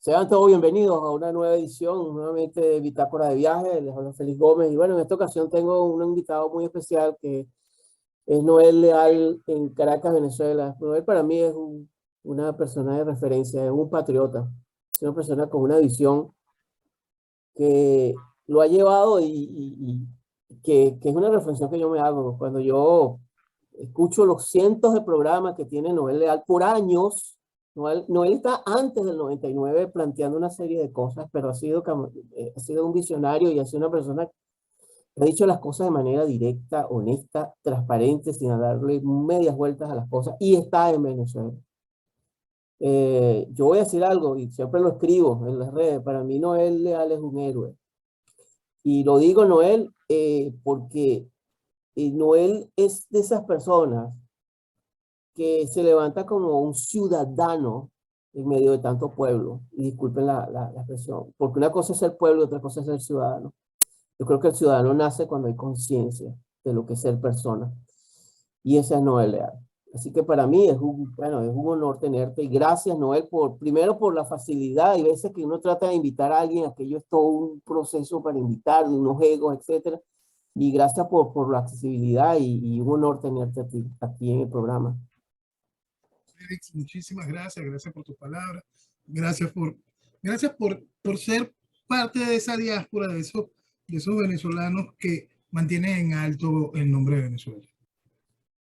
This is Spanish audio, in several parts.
Sean todos bienvenidos a una nueva edición, nuevamente de Bitácora de Viaje. Les habla Félix Gómez. Y bueno, en esta ocasión tengo un invitado muy especial que es Noel Leal en Caracas, Venezuela. Noel para mí es una persona de referencia, es un patriota, es una persona con una visión que lo ha llevado y que es una reflexión que yo me hago cuando yo escucho los cientos de programas que tiene Noel Leal por años. Noel está antes del 99 planteando una serie de cosas, pero ha sido un visionario y ha sido una persona que ha dicho las cosas de manera directa, honesta, transparente, sin darle medias vueltas a las cosas, y está en Venezuela. Yo voy a decir algo y siempre lo escribo en las redes. Para mí Noel Leal es un héroe. Y lo digo Noel porque Noel es de esas personas que se levanta como un ciudadano en medio de tanto pueblo. Y disculpen la expresión, porque una cosa es ser pueblo y otra cosa es ser ciudadano. Yo creo que el ciudadano nace cuando hay conciencia de lo que es ser persona. Y ese es Noel Leal. Así que para mí bueno, es un honor tenerte. Y gracias, Noel, primero por la facilidad. Hay veces que uno trata de invitar a alguien, aquello es todo un proceso para invitar, unos egos, etcétera. Y gracias por la accesibilidad y un honor tenerte aquí en el programa. Félix, muchísimas gracias, gracias por tus palabras, gracias por ser parte de esa diáspora, de esos venezolanos que mantienen en alto el nombre de Venezuela.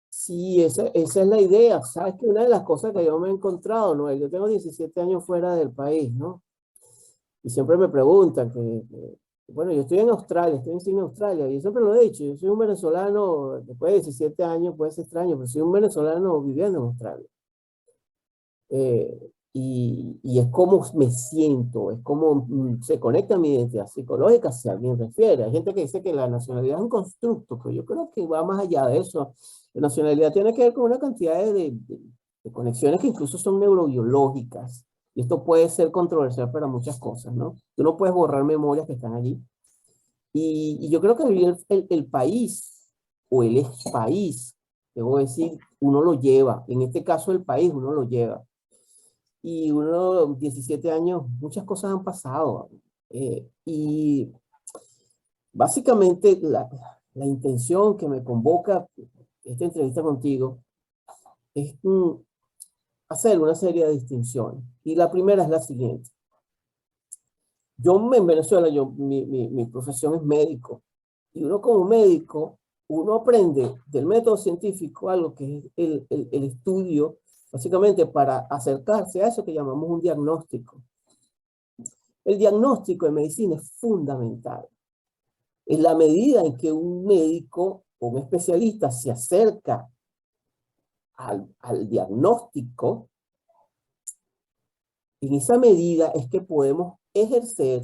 Sí, esa es la idea. Sabes que una de las cosas que yo me he encontrado, Noel, yo tengo 17 años fuera del país, ¿no? Y siempre me preguntan bueno, yo estoy en Australia, estoy en Sydney, Australia, y siempre lo he dicho, yo soy un venezolano, después de 17 años puede ser extraño, pero soy un venezolano viviendo en Australia. Y es como me siento, es como se conecta mi identidad psicológica, si alguien refiere. Hay gente que dice que la nacionalidad es un constructo, pero yo creo que va más allá de eso. La nacionalidad tiene que ver con una cantidad de conexiones que incluso son neurobiológicas. Y esto puede ser controversial para muchas cosas, ¿no? Tú no puedes borrar memorias que están allí. Y yo creo que el país o el ex país, debo decir, uno lo lleva. En este caso, el país, uno lo lleva. Y uno, 17 años, muchas cosas han pasado. Y básicamente la intención que me convoca esta entrevista contigo es hacer una serie de distinciones. Y la primera es la siguiente. Yo en Venezuela, mi profesión es médico. Y uno como médico, uno aprende del método científico algo que es el estudio, básicamente para acercarse a eso que llamamos un diagnóstico. El diagnóstico en medicina es fundamental. En la medida en que un médico o un especialista se acerca al diagnóstico, en esa medida es que podemos ejercer,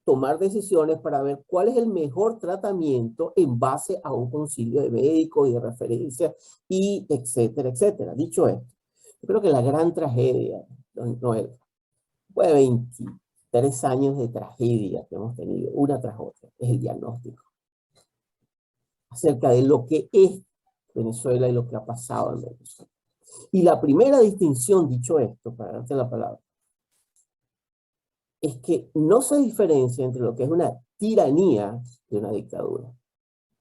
tomar decisiones para ver cuál es el mejor tratamiento en base a un concilio de médicos y de referencia, y etcétera, etcétera. Dicho esto, yo creo que la gran tragedia, Noel, fue 23 años de tragedia que hemos tenido, una tras otra, es el diagnóstico acerca de lo que es Venezuela y lo que ha pasado en Venezuela. Y la primera distinción, dicho esto, para darte la palabra, es que no se diferencia entre lo que es una tiranía de una dictadura.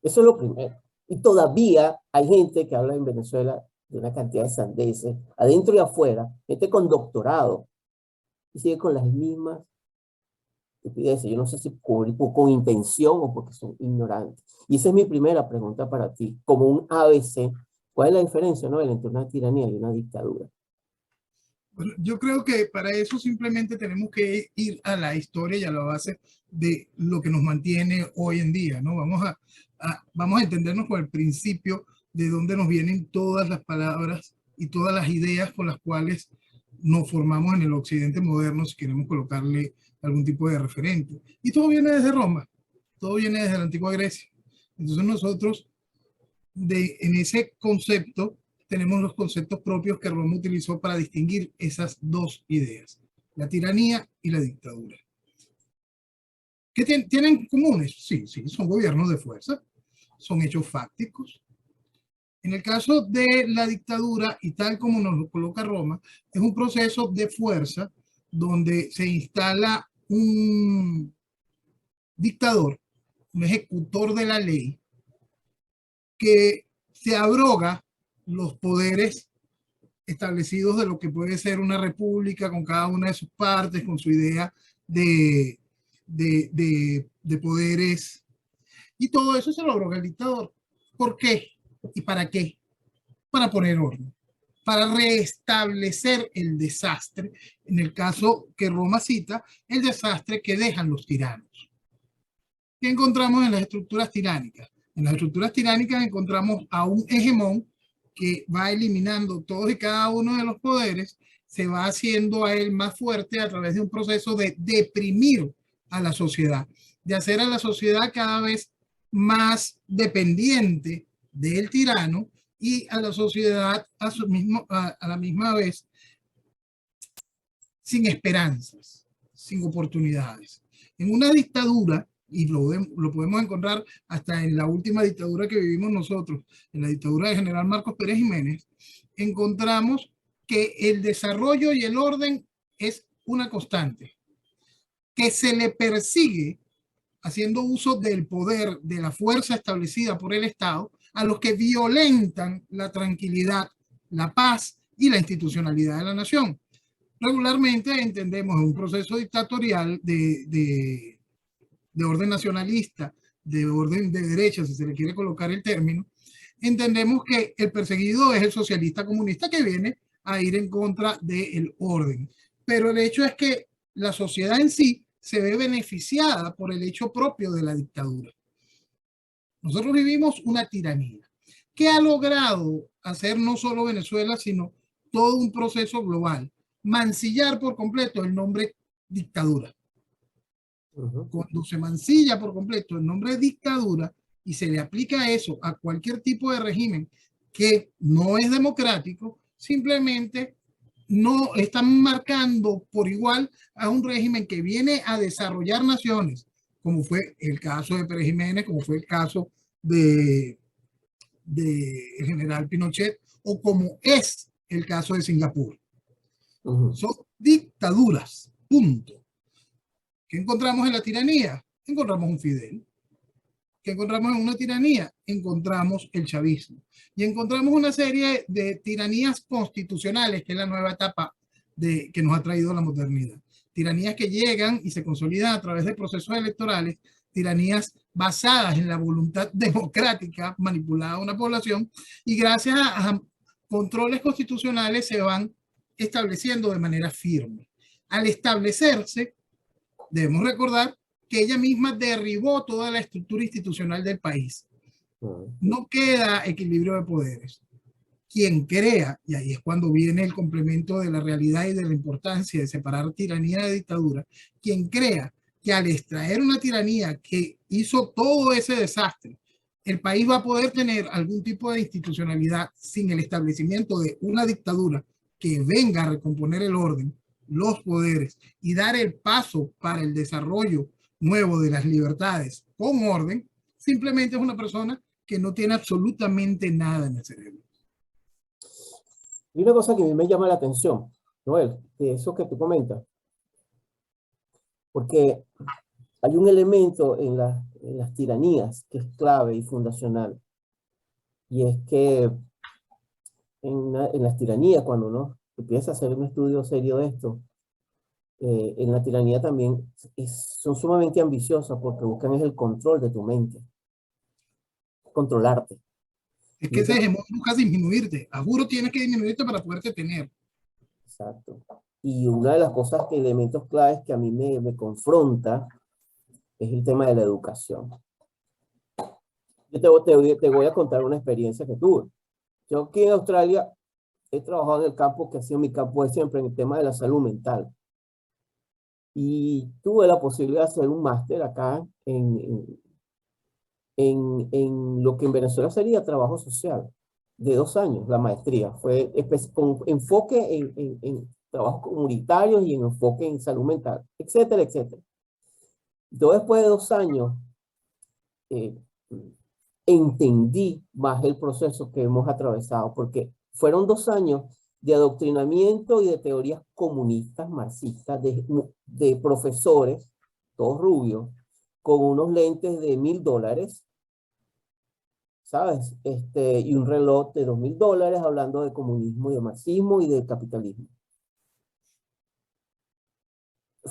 Eso es lo primero. Y todavía hay gente que habla en Venezuela de una cantidad de sandeces, adentro y afuera, gente con doctorado, y sigue con las mismas estupideces. Yo no sé si con intención o porque son ignorantes. Y esa es mi primera pregunta para ti. Como un ABC, ¿cuál es la diferencia, no, entre una tiranía y una dictadura? Bueno, yo creo que para eso simplemente tenemos que ir a la historia y a la base de lo que nos mantiene hoy en día, ¿no? Vamos a entendernos con el principio de dónde nos vienen todas las palabras y todas las ideas con las cuales nos formamos en el occidente moderno, si queremos colocarle algún tipo de referente. Y todo viene desde Roma, todo viene desde la antigua Grecia. Entonces nosotros, en ese concepto, tenemos los conceptos propios que Roma utilizó para distinguir esas dos ideas, la tiranía y la dictadura. ¿Qué tienen comunes? Sí, sí, son gobiernos de fuerza, son hechos fácticos. En el caso de la dictadura, y tal como nos lo coloca Roma, es un proceso de fuerza donde se instala un dictador, un ejecutor de la ley, que se abroga los poderes establecidos de lo que puede ser una república con cada una de sus partes, con su idea de, de poderes. Y todo eso se lo abroga el dictador. ¿Por qué? ¿Y para qué? Para poner orden, para restablecer el desastre, en el caso que Roma cita, el desastre que dejan los tiranos. ¿Qué encontramos en las estructuras tiránicas? En las estructuras tiránicas encontramos a un hegemón que va eliminando todos y cada uno de los poderes, se va haciendo a él más fuerte a través de un proceso de deprimir a la sociedad, de hacer a la sociedad cada vez más dependiente del tirano y a la sociedad a la misma vez sin esperanzas, sin oportunidades. En una dictadura, y lo podemos encontrar hasta en la última dictadura que vivimos nosotros, en la dictadura de General Marcos Pérez Jiménez, encontramos que el desarrollo y el orden es una constante, que se le persigue haciendo uso del poder, de la fuerza establecida por el Estado, a los que violentan la tranquilidad, la paz y la institucionalidad de la nación. Regularmente entendemos un proceso dictatorial de orden nacionalista, de orden de derecha, si se le quiere colocar el término, entendemos que el perseguido es el socialista comunista que viene a ir en contra del orden. Pero el hecho es que la sociedad en sí se ve beneficiada por el hecho propio de la dictadura. Nosotros vivimos una tiranía que ha logrado hacer no solo Venezuela, sino todo un proceso global, mancillar por completo el nombre dictadura. Cuando se mancilla por completo el nombre de dictadura y se le aplica eso a cualquier tipo de régimen que no es democrático, simplemente no están marcando por igual a un régimen que viene a desarrollar naciones, como fue el caso de Pérez Jiménez, como fue el caso de general Pinochet, o como es el caso de Singapur. Son dictaduras, punto. ¿Qué encontramos en la tiranía? Encontramos un Fidel. ¿Qué encontramos en una tiranía? Encontramos el chavismo. Y encontramos una serie de tiranías constitucionales, que es la nueva etapa que nos ha traído la modernidad. Tiranías que llegan y se consolidan a través de procesos electorales, tiranías basadas en la voluntad democrática manipulada a una población, y gracias a controles constitucionales se van estableciendo de manera firme. Al establecerse, debemos recordar que ella misma derribó toda la estructura institucional del país. No queda equilibrio de poderes. Quien crea, y ahí es cuando viene el complemento de la realidad y de la importancia de separar tiranía de dictadura, quien crea que al extraer una tiranía que hizo todo ese desastre, el país va a poder tener algún tipo de institucionalidad sin el establecimiento de una dictadura que venga a recomponer el orden, los poderes y dar el paso para el desarrollo nuevo de las libertades con orden, simplemente es una persona que no tiene absolutamente nada en el cerebro. Y una cosa que a mí me llama la atención, Noel, de eso que tú comentas, porque hay un elemento en las tiranías que es clave y fundacional, y es que en las tiranías, cuando uno empieza a hacer un estudio serio de esto, en la tiranía también son sumamente ambiciosas porque buscan es el control de tu mente, controlarte. Es que ese hegemón busca disminuirte. A juro tienes que disminuirte para poderte tener. Exacto. Y una de las cosas, que elementos claves que a mí me confronta es el tema de la educación. Yo te voy a contar una experiencia que tuve. Yo aquí en Australia he trabajado en el campo que ha sido mi campo de siempre, en el tema de la salud mental. Y tuve la posibilidad de hacer un máster acá en lo que en Venezuela sería trabajo social, de 2 años, la maestría. Fue con enfoque en trabajos comunitarios y en enfoque en salud mental, etcétera, etcétera. Yo después de 2 años entendí más el proceso que hemos atravesado, porque fueron 2 años de adoctrinamiento y de teorías comunistas, marxistas, de profesores, todos rubios, con unos lentes de $1000, ¿sabes? Y un reloj de $2000 hablando de comunismo y de marxismo y de capitalismo.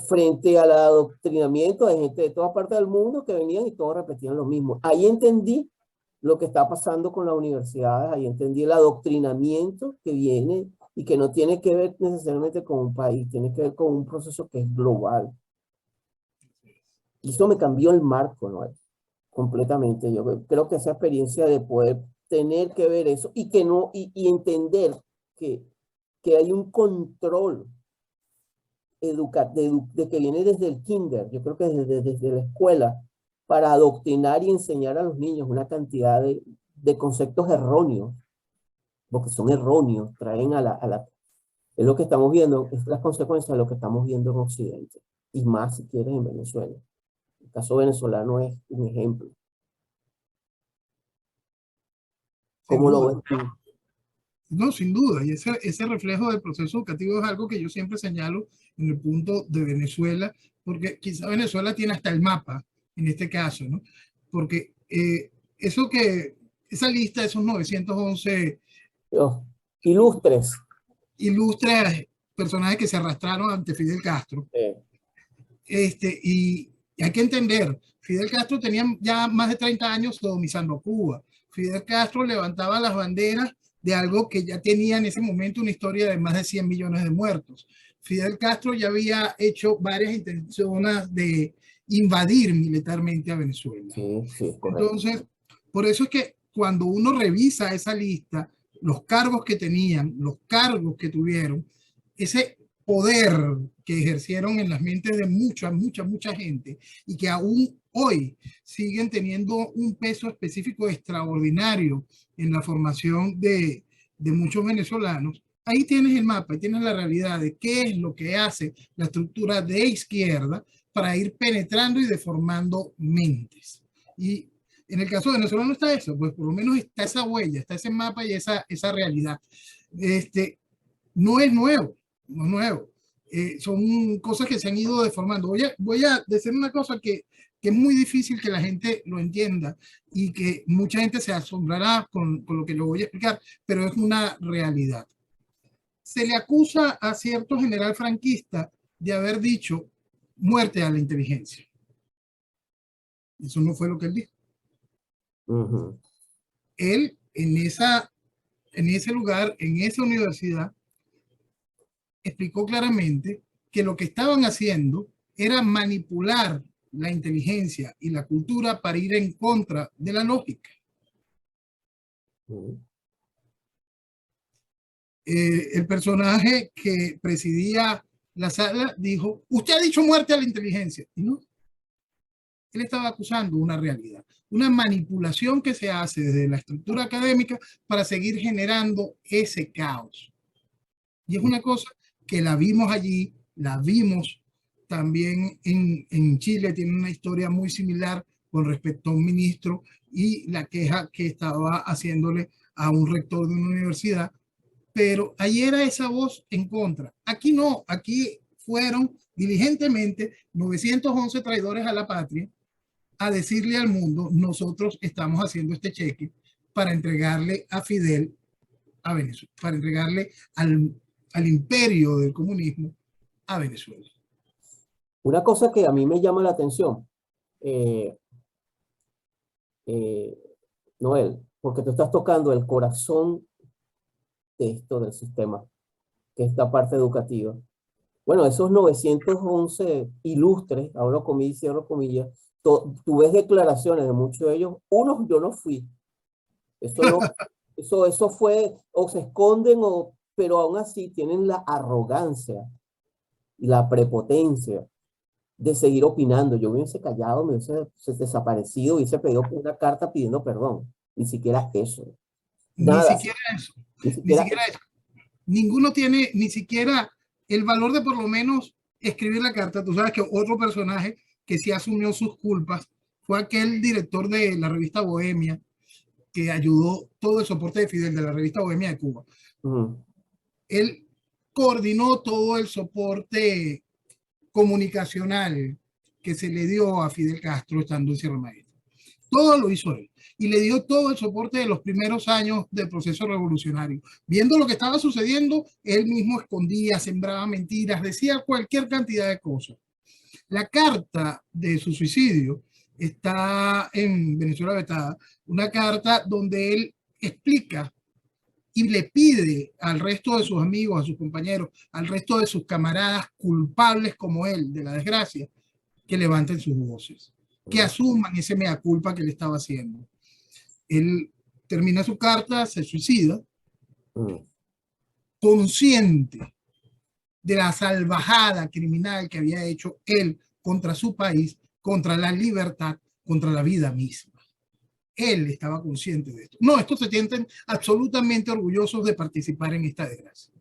Frente al adoctrinamiento de gente de todas partes del mundo que venían y todos repetían lo mismo. Ahí entendí lo que está pasando con las universidades, ahí entendí el adoctrinamiento que viene y que no tiene que ver necesariamente con un país, tiene que ver con un proceso que es global. Y eso me cambió el marco, ¿no? Completamente. Yo creo que esa experiencia de poder tener que ver eso y que no, y entender que hay un control de que viene desde el kinder, yo creo que desde la escuela, para adoctrinar y enseñar a los niños una cantidad de conceptos erróneos, porque son erróneos, traen es lo que estamos viendo, es la consecuencia de lo que estamos viendo en Occidente, y más si quieres en Venezuela. El caso venezolano es un ejemplo. Sin ¿Cómo lo duda. ves tú? No, sin duda. Y ese reflejo del proceso educativo es algo que yo siempre señalo en el punto de Venezuela, porque quizá Venezuela tiene hasta el mapa en este caso, ¿no? Porque esa lista de esos 911 Ilustres. ilustres personajes que se arrastraron ante Fidel Castro, y hay que entender, Fidel Castro tenía ya más de 30 años sodomizando Cuba. Fidel Castro levantaba las banderas de algo que ya tenía en ese momento una historia de más de 100 millones de muertos. Fidel Castro ya había hecho varias intenciones de invadir militarmente a Venezuela. Sí, sí, es correcto. Entonces, por eso es que cuando uno revisa esa lista, los cargos que tenían, los cargos que tuvieron, ese poder que ejercieron en las mentes de mucha gente y que aún hoy siguen teniendo un peso específico extraordinario en la formación de muchos venezolanos. Ahí tienes el mapa, ahí tienes la realidad de qué es lo que hace la estructura de izquierda para ir penetrando y deformando mentes. Y en el caso de Venezuela no está eso, pues por lo menos está esa huella, está ese mapa y esa realidad. No es nuevo, no es nuevo. Son cosas que se han ido deformando. Voy a decir una cosa que es muy difícil que la gente lo entienda y que mucha gente se asombrará con lo que lo voy a explicar, pero es una realidad. Se le acusa a cierto general franquista de haber dicho muerte a la inteligencia. Eso no fue lo que él dijo. Él en ese lugar, en esa universidad, explicó claramente que lo que estaban haciendo era manipular la inteligencia y la cultura para ir en contra de la lógica. El personaje que presidía la sala dijo, usted ha dicho muerte a la inteligencia. Y no, él estaba acusando una realidad, una manipulación que se hace desde la estructura académica para seguir generando ese caos. Y es una cosa que la vimos allí, la vimos también en Chile, tiene una historia muy similar con respecto a un ministro y la queja que estaba haciéndole a un rector de una universidad, pero ahí era esa voz en contra. Aquí no, aquí fueron diligentemente 911 traidores a la patria a decirle al mundo, nosotros estamos haciendo este cheque para entregarle a Fidel a Venezuela, para entregarle al imperio del comunismo a Venezuela. Una cosa que a mí me llama la atención, Noel, porque tú estás tocando el corazón de esto del sistema, que es la parte educativa. Bueno, esos 911 ilustres, abro comillas, cierro comillas, tú ves declaraciones de muchos de ellos, unos yo no fui, eso no, eso fue, o se esconden, pero aún así tienen la arrogancia y la prepotencia de seguir opinando. Yo me hubiese callado, me hubiese desaparecido, hubiese pedido una carta pidiendo perdón. Ni siquiera eso. Ni Nada. siquiera eso. Ni siquiera eso. Ninguno tiene ni siquiera el valor de por lo menos escribir la carta. Tú sabes que otro personaje que sí asumió sus culpas fue aquel director de la revista Bohemia que ayudó todo el soporte de Fidel, de la revista Bohemia de Cuba. Él coordinó todo el soporte comunicacional que se le dio a Fidel Castro estando en Sierra Maestra. Todo lo hizo él. Y le dio todo el soporte de los primeros años del proceso revolucionario. Viendo lo que estaba sucediendo, él mismo escondía, sembraba mentiras, decía cualquier cantidad de cosas. La carta de su suicidio está en Venezuela Vetada, una carta donde él explica y le pide al resto de sus amigos, a sus compañeros, al resto de sus camaradas culpables como él de la desgracia, que levanten sus voces, que asuman ese mea culpa que le estaba haciendo. Él termina su carta, se suicida, consciente de la salvajada criminal que había hecho él contra su país, contra la libertad, contra la vida misma. Él estaba consciente de esto. No, estos se sienten absolutamente orgullosos de participar en esta desgracia.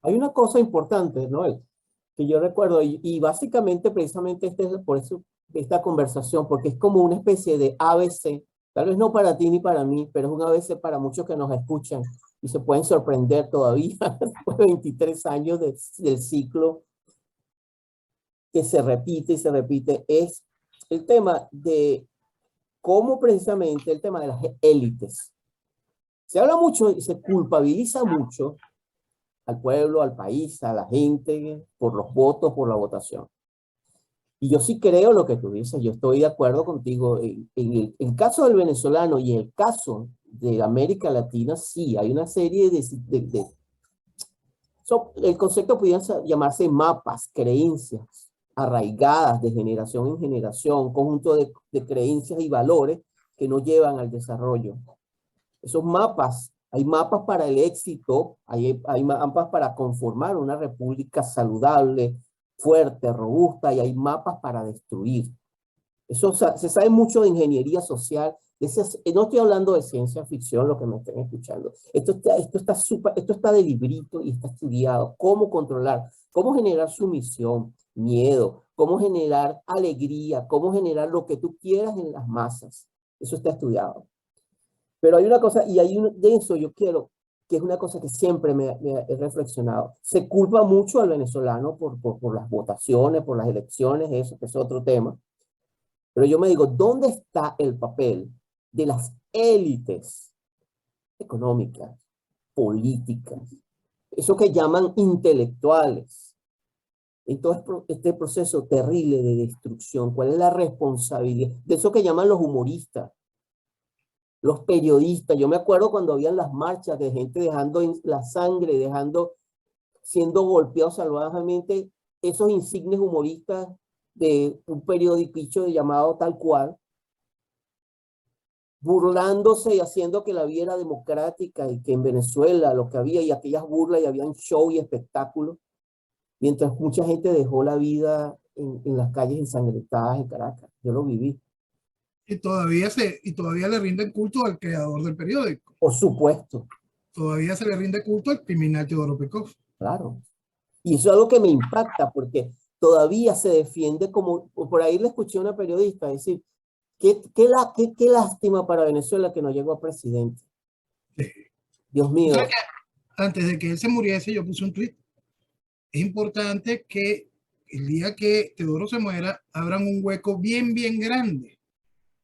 Hay una cosa importante, Noel, que yo recuerdo, y básicamente precisamente por eso esta conversación, porque es como una especie de ABC, tal vez no para ti ni para mí, pero es un ABC para muchos que nos escuchan y se pueden sorprender todavía después de 23 años del ciclo que se repite y se repite, es el tema de cómo precisamente el tema de las élites. Se habla mucho y se culpabiliza mucho al pueblo, al país, a la gente, por los votos, por la votación. Y yo sí creo lo que tú dices, yo estoy de acuerdo contigo. En el caso del venezolano y en el caso de América Latina, sí, hay una serie el concepto podría llamarse mapas, creencias arraigadas de generación en generación, conjunto de creencias y valores que no llevan al desarrollo. Esos mapas, hay mapas para el éxito, hay mapas para conformar una república saludable, fuerte, robusta, y hay mapas para destruir. Eso se sabe mucho de ingeniería social. No estoy hablando de ciencia ficción, lo que me estén escuchando. Esto está de librito y está estudiado. Cómo controlar, cómo generar sumisión, miedo, cómo generar alegría, cómo generar lo que tú quieras en las masas. Eso está estudiado. Pero hay una cosa, y de eso yo quiero, que es una cosa que siempre me he reflexionado. Se culpa mucho al venezolano por las votaciones, por las elecciones, eso que es otro tema. Pero yo me digo, ¿dónde está el papel de las élites económicas, políticas, eso que llaman intelectuales, en todo este proceso terrible de destrucción? ¿Cuál es la responsabilidad de eso que llaman los humoristas, los periodistas? Yo me acuerdo cuando habían las marchas de gente dejando la sangre, siendo golpeados salvajemente, esos insignes humoristas de un periódico llamado Tal Cual, burlándose y haciendo que la vida era democrática y que en Venezuela lo que había y aquellas burlas y habían show y espectáculos, mientras mucha gente dejó la vida en las calles ensangrentadas de Caracas. Yo lo viví. Y todavía le rinden culto al creador del periódico. Por supuesto. Todavía se le rinde culto al criminal Teodoro Pekov. Claro. Y eso es algo que me impacta porque todavía se defiende como, por ahí le escuché a una periodista decir, qué lástima para Venezuela que no llegó a presidente. Sí. Dios mío. O sea que antes de que él se muriese, yo puse un tweet. Es importante que el día que Teodoro se muera, abran un hueco bien, bien grande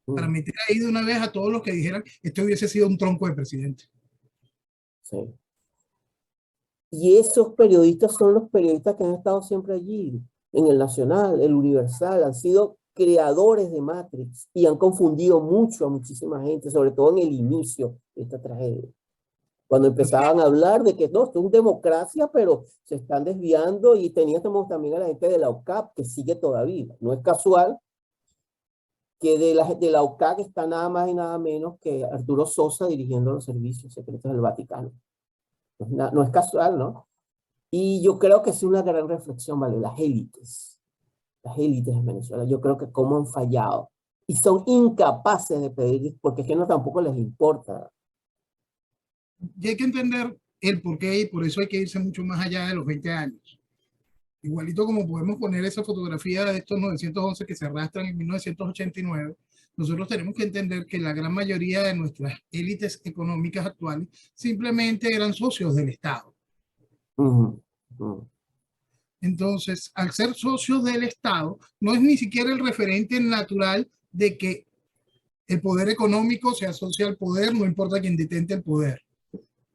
para meter ahí de una vez a todos los que dijeran que este hubiese sido un tronco de presidente. Sí. Y esos periodistas son los periodistas que han estado siempre allí, en el Nacional, el Universal, han sido creadores de Matrix y han confundido mucho a muchísima gente, sobre todo en el inicio de esta tragedia. Cuando empezaban a hablar de que no, esto es democracia, pero se están desviando, y teníamos también a la gente de la OCAP que sigue todavía. No es casual que de la OCAP está nada más y nada menos que Arturo Sosa dirigiendo los servicios secretos del Vaticano. No es casual, ¿no? Y yo creo que es una gran reflexión, ¿vale? Las élites en Venezuela, yo creo que cómo han fallado y son incapaces de pedir, porque es que no tampoco les importa. Y hay que entender el porqué, y por eso hay que irse mucho más allá de los 20 años. Igualito como podemos poner esa fotografía de estos 911 que se arrastran en 1989, nosotros tenemos que entender que la gran mayoría de nuestras élites económicas actuales simplemente eran socios del Estado. Ujú, ujú. Entonces, al ser socios del Estado, no es ni siquiera el referente natural de que el poder económico se asocia al poder, no importa quién detente el poder.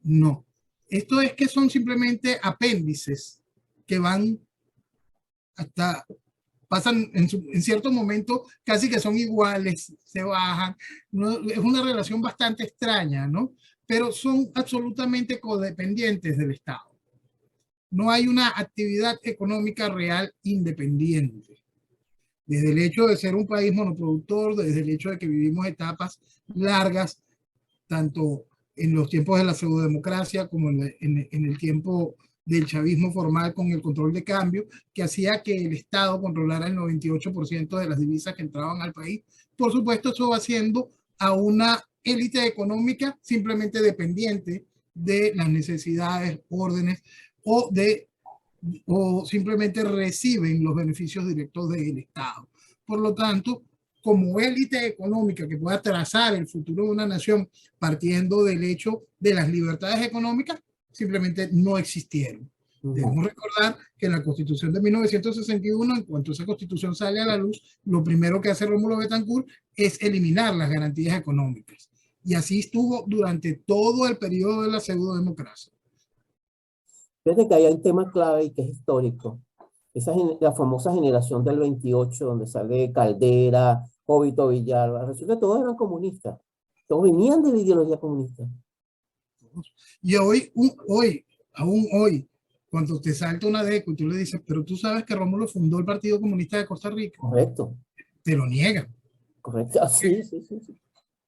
No. Esto es que son simplemente apéndices que van hasta, pasan en cierto momento, casi que son iguales, se bajan. No, es una relación bastante extraña, ¿no? Pero son absolutamente codependientes del Estado. No hay una actividad económica real independiente. Desde el hecho de ser un país monoproductor, desde el hecho de que vivimos etapas largas, tanto en los tiempos de la pseudodemocracia como en el tiempo del chavismo formal con el control de cambio, que hacía que el Estado controlara el 98% de las divisas que entraban al país. Por supuesto, eso va haciendo a una élite económica simplemente dependiente de las necesidades, órdenes o de o simplemente reciben los beneficios directos del Estado. Por lo tanto, como élite económica que pueda trazar el futuro de una nación partiendo del hecho de las libertades económicas, simplemente no existieron. Debemos recordar que en la Constitución de 1961, en cuanto esa Constitución sale a la luz, lo primero que hace Rómulo Betancourt es eliminar las garantías económicas. Y así estuvo durante todo el periodo de la pseudodemocracia. Fíjate que hay un tema clave y que es histórico. La famosa generación del 28, donde sale Caldera, Jovito Villalba, resulta que todos eran comunistas. Todos venían de la ideología comunista. Y aún hoy, cuando te salta una DECO y tú le dices, pero tú sabes que Rómulo fundó el Partido Comunista de Costa Rica, Correcto, te lo niegan. correcto. Ah, sí, sí, sí, sí.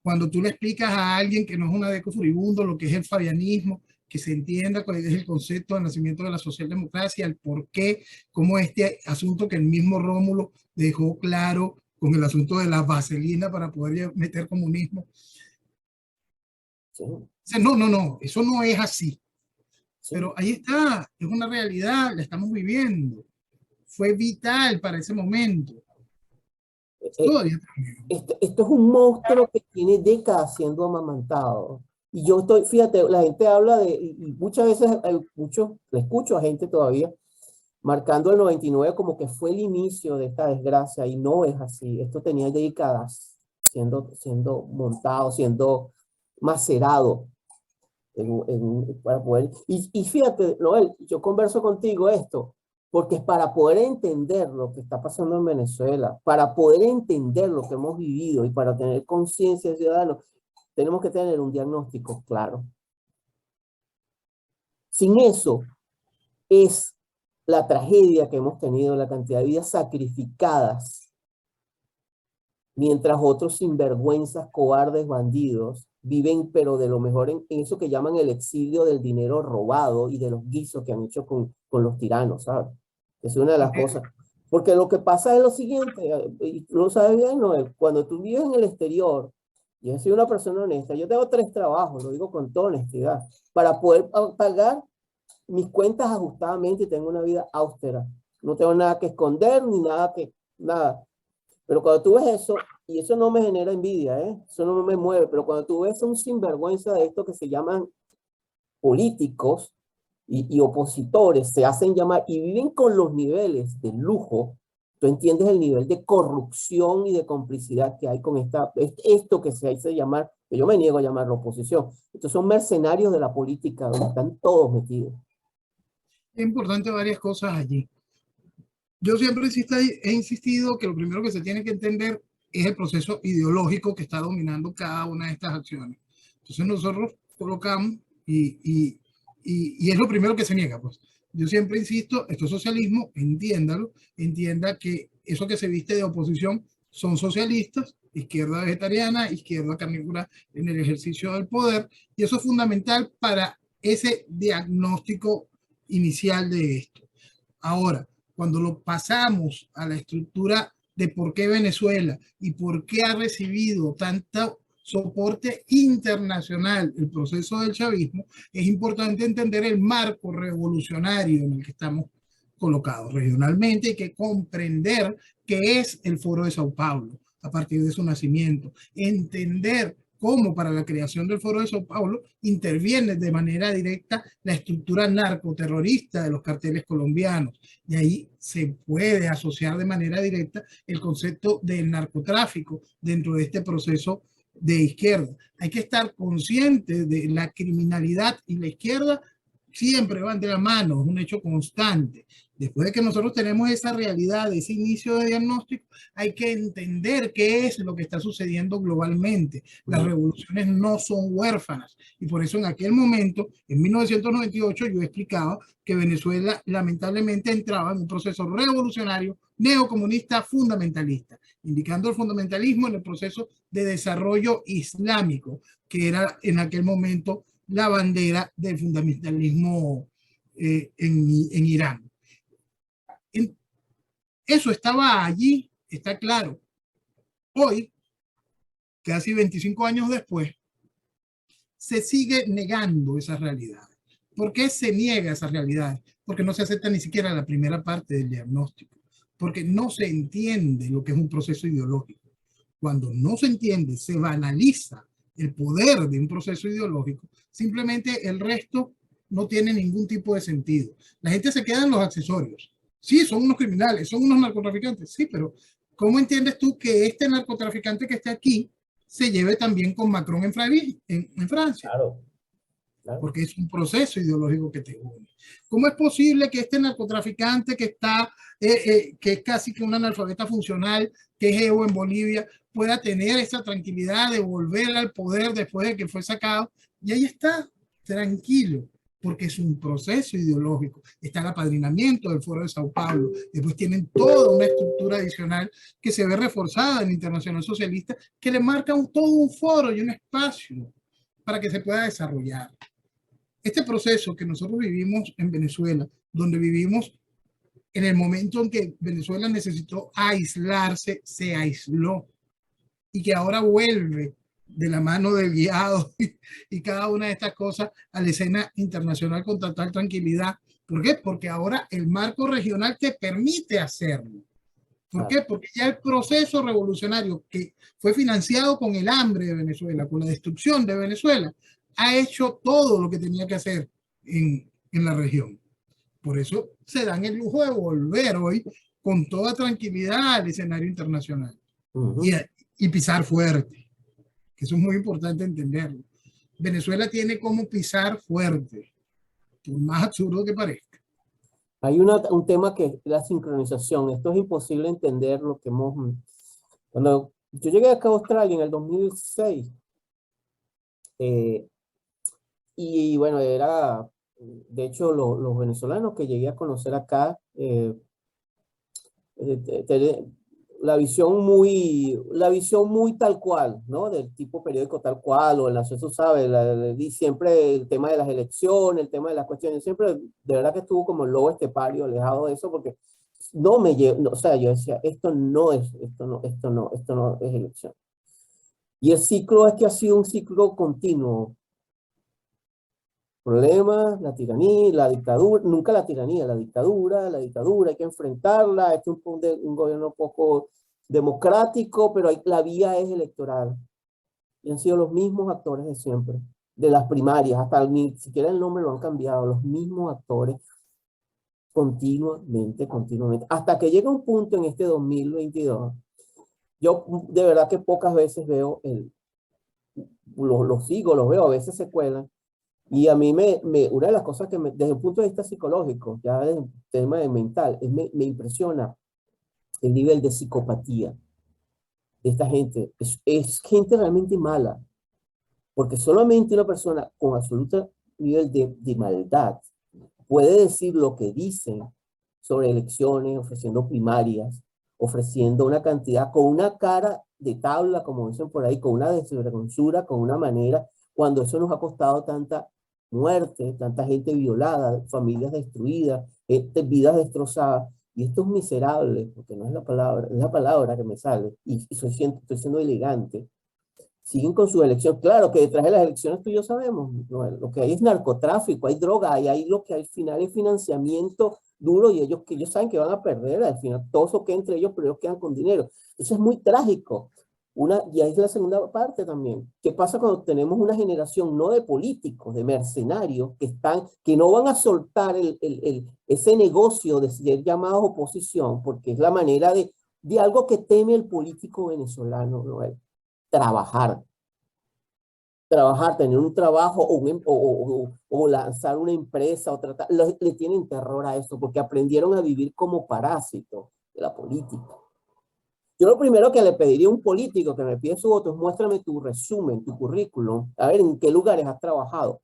Cuando tú le explicas a alguien que no es una DECO furibundo lo que es el fabianismo, que se entienda cuál es el concepto del nacimiento de la socialdemocracia, el por qué, cómo este asunto que el mismo Rómulo dejó claro con el asunto de la vaselina para poder meter comunismo. Sí, Dice, no, no, no, eso no es así. sí. Pero ahí está, es una realidad, la estamos viviendo. Fue vital para ese momento. Eh, Todavía esto es un monstruo que tiene décadas siendo amamantado. Y yo estoy, fíjate, la gente habla de, y muchas veces le escucho a gente todavía marcando el 99 como que fue el inicio de esta desgracia, y no es así. Esto tenía décadas siendo montado, siendo macerado para poder. Y fíjate, Noel, yo converso contigo esto, porque es para poder entender lo que está pasando en Venezuela, para poder entender lo que hemos vivido y para tener conciencia de ciudadanos, tenemos que tener un diagnóstico claro. Sin eso, es la tragedia que hemos tenido, la cantidad de vidas sacrificadas, mientras otros sinvergüenzas, cobardes, bandidos, viven, pero de lo mejor en eso que llaman el exilio del dinero robado y de los guisos que han hecho con los tiranos, ¿sabes? Es una de las cosas. Porque lo que pasa es lo siguiente, y tú lo sabes bien, Noel, cuando tú vives en el exterior, yo soy una persona honesta, yo tengo 3 trabajos, lo digo con toda honestidad, para poder pagar mis cuentas ajustadamente y tengo una vida austera. No tengo nada que esconder ni nada. Pero cuando tú ves eso, y eso no me genera envidia, ¿eh? Eso no me mueve, pero cuando tú ves un sinvergüenza de esto que se llaman políticos y opositores, se hacen llamar y viven con los niveles de lujo, tú entiendes el nivel de corrupción y de complicidad que hay con esto que se hace llamar, que yo me niego a llamarlo oposición. Estos son mercenarios de la política, donde están todos metidos. es importante varias cosas allí. Yo siempre he insistido que lo primero que se tiene que entender es el proceso ideológico que está dominando cada una de estas acciones. Entonces nosotros colocamos y es lo primero que se niega. Pues. Yo siempre insisto, esto es socialismo, entiéndalo, entienda que eso que se viste de oposición son socialistas, izquierda vegetariana, izquierda carnívora en el ejercicio del poder, y eso es fundamental para ese diagnóstico inicial de esto. Ahora, cuando lo pasamos a la estructura de por qué Venezuela y por qué ha recibido tanto soporte internacional el proceso del chavismo, es importante entender el marco revolucionario en el que estamos colocados regionalmente y que comprender qué es el Foro de Sao Paulo a partir de su nacimiento, entender como para la creación del Foro de Sao Paulo interviene de manera directa la estructura narcoterrorista de los carteles colombianos. Y ahí se puede asociar de manera directa el concepto del narcotráfico dentro de este proceso de izquierda. Hay que estar consciente de la criminalidad y la izquierda siempre van de la mano, es un hecho constante. Después de que nosotros tenemos esa realidad, ese inicio de diagnóstico, hay que entender qué es lo que está sucediendo globalmente. Las revoluciones no son huérfanas y por eso en aquel momento, en 1998, yo explicaba que Venezuela lamentablemente entraba en un proceso revolucionario neocomunista fundamentalista, indicando el fundamentalismo en el proceso de desarrollo islámico, que era en aquel momento la bandera del fundamentalismo en Irán. Eso estaba allí, está claro. Hoy, casi 25 años después, se sigue negando esa realidad. ¿Por qué se niega esa realidad? Porque no se acepta ni siquiera la primera parte del diagnóstico, porque no se entiende lo que es un proceso ideológico. Cuando no se entiende, se banaliza el poder de un proceso ideológico, simplemente el resto no tiene ningún tipo de sentido. La gente se queda en los accesorios. Sí, son unos criminales, son unos narcotraficantes, sí, pero ¿cómo entiendes tú que este narcotraficante que está aquí se lleve también con Macron en Francia? Claro, claro. Porque es un proceso ideológico que te une. ¿Cómo es posible que este narcotraficante que está, que es casi que un analfabeta funcional, que es Evo en Bolivia, pueda tener esa tranquilidad de volver al poder después de que fue sacado? Y ahí está, tranquilo, porque es un proceso ideológico. Está el apadrinamiento del Foro de Sao Paulo, después tienen toda una estructura adicional que se ve reforzada en la Internacional Socialista, que le marca todo un foro y un espacio para que se pueda desarrollar. Este proceso que nosotros vivimos en Venezuela, donde vivimos en el momento en que Venezuela necesitó aislarse, se aisló, y que ahora vuelve de la mano del guiado y cada una de estas cosas a la escena internacional con total tranquilidad. ¿Por qué? Porque ahora el marco regional te permite hacerlo. ¿Por qué? Porque ya el proceso revolucionario que fue financiado con el hambre de Venezuela, con la destrucción de Venezuela, ha hecho todo lo que tenía que hacer en la región. Por eso se dan el lujo de volver hoy con toda tranquilidad al escenario internacional y pisar fuerte, que eso es muy importante entenderlo. Venezuela tiene como pisar fuerte, por más absurdo que parezca. Hay un tema que es la sincronización. Esto es imposible entender lo que hemos... Cuando yo llegué acá a Australia en el 2006, y bueno, era, de hecho, los venezolanos que llegué a conocer acá, la visión muy tal cual, ¿no? Del tipo periódico tal cual, o el Nación, tú sabes, y siempre el tema de las elecciones, el tema de las cuestiones, siempre, de verdad que estuvo como el lobo estepario, alejado de eso, porque no me llevo, o sea, yo decía, esto no es elección. Y el ciclo es que ha sido un ciclo continuo. Problemas, la tiranía, la dictadura, nunca la tiranía, la dictadura, hay que enfrentarla, este es un gobierno poco democrático, pero la vía es electoral. Y han sido los mismos actores de siempre, de las primarias, hasta ni siquiera el nombre lo han cambiado, los mismos actores continuamente, hasta que llega un punto en este 2022, yo de verdad que pocas veces veo, los sigo, los veo, a veces se cuelan. Y a mí una de las cosas que desde el punto de vista psicológico, ya desde el tema de mental, me impresiona el nivel de psicopatía de esta gente. Es gente realmente mala, porque solamente una persona con absoluto nivel de maldad puede decir lo que dicen sobre elecciones, ofreciendo primarias, ofreciendo una cantidad, con una cara de tabla, como dicen por ahí, con una desvergonzura, con una manera, cuando eso nos ha costado tanta muerte, tanta gente violada, familias destruidas, vidas destrozadas, y estos miserables, porque no es la palabra que me sale, y estoy siendo elegante, siguen con su elección. Claro que detrás de las elecciones tú y yo sabemos, lo que hay es narcotráfico, hay droga, y hay lo que al final es financiamiento duro, y que ellos saben que van a perder, al final todo eso queda entre ellos, pero ellos quedan con dinero. Eso es muy trágico. Y ahí es la segunda parte también. ¿Qué pasa cuando tenemos una generación no de políticos, de mercenarios, que no van a soltar ese negocio de ser llamados oposición, porque es la manera de algo que teme el político venezolano, ¿no? Trabajar. Trabajar, tener un trabajo o lanzar una empresa o tratar, le tienen terror a eso porque aprendieron a vivir como parásitos de la política. Yo lo primero que le pediría a un político que me pide su voto es muéstrame tu resumen, tu currículum, a ver en qué lugares has trabajado. O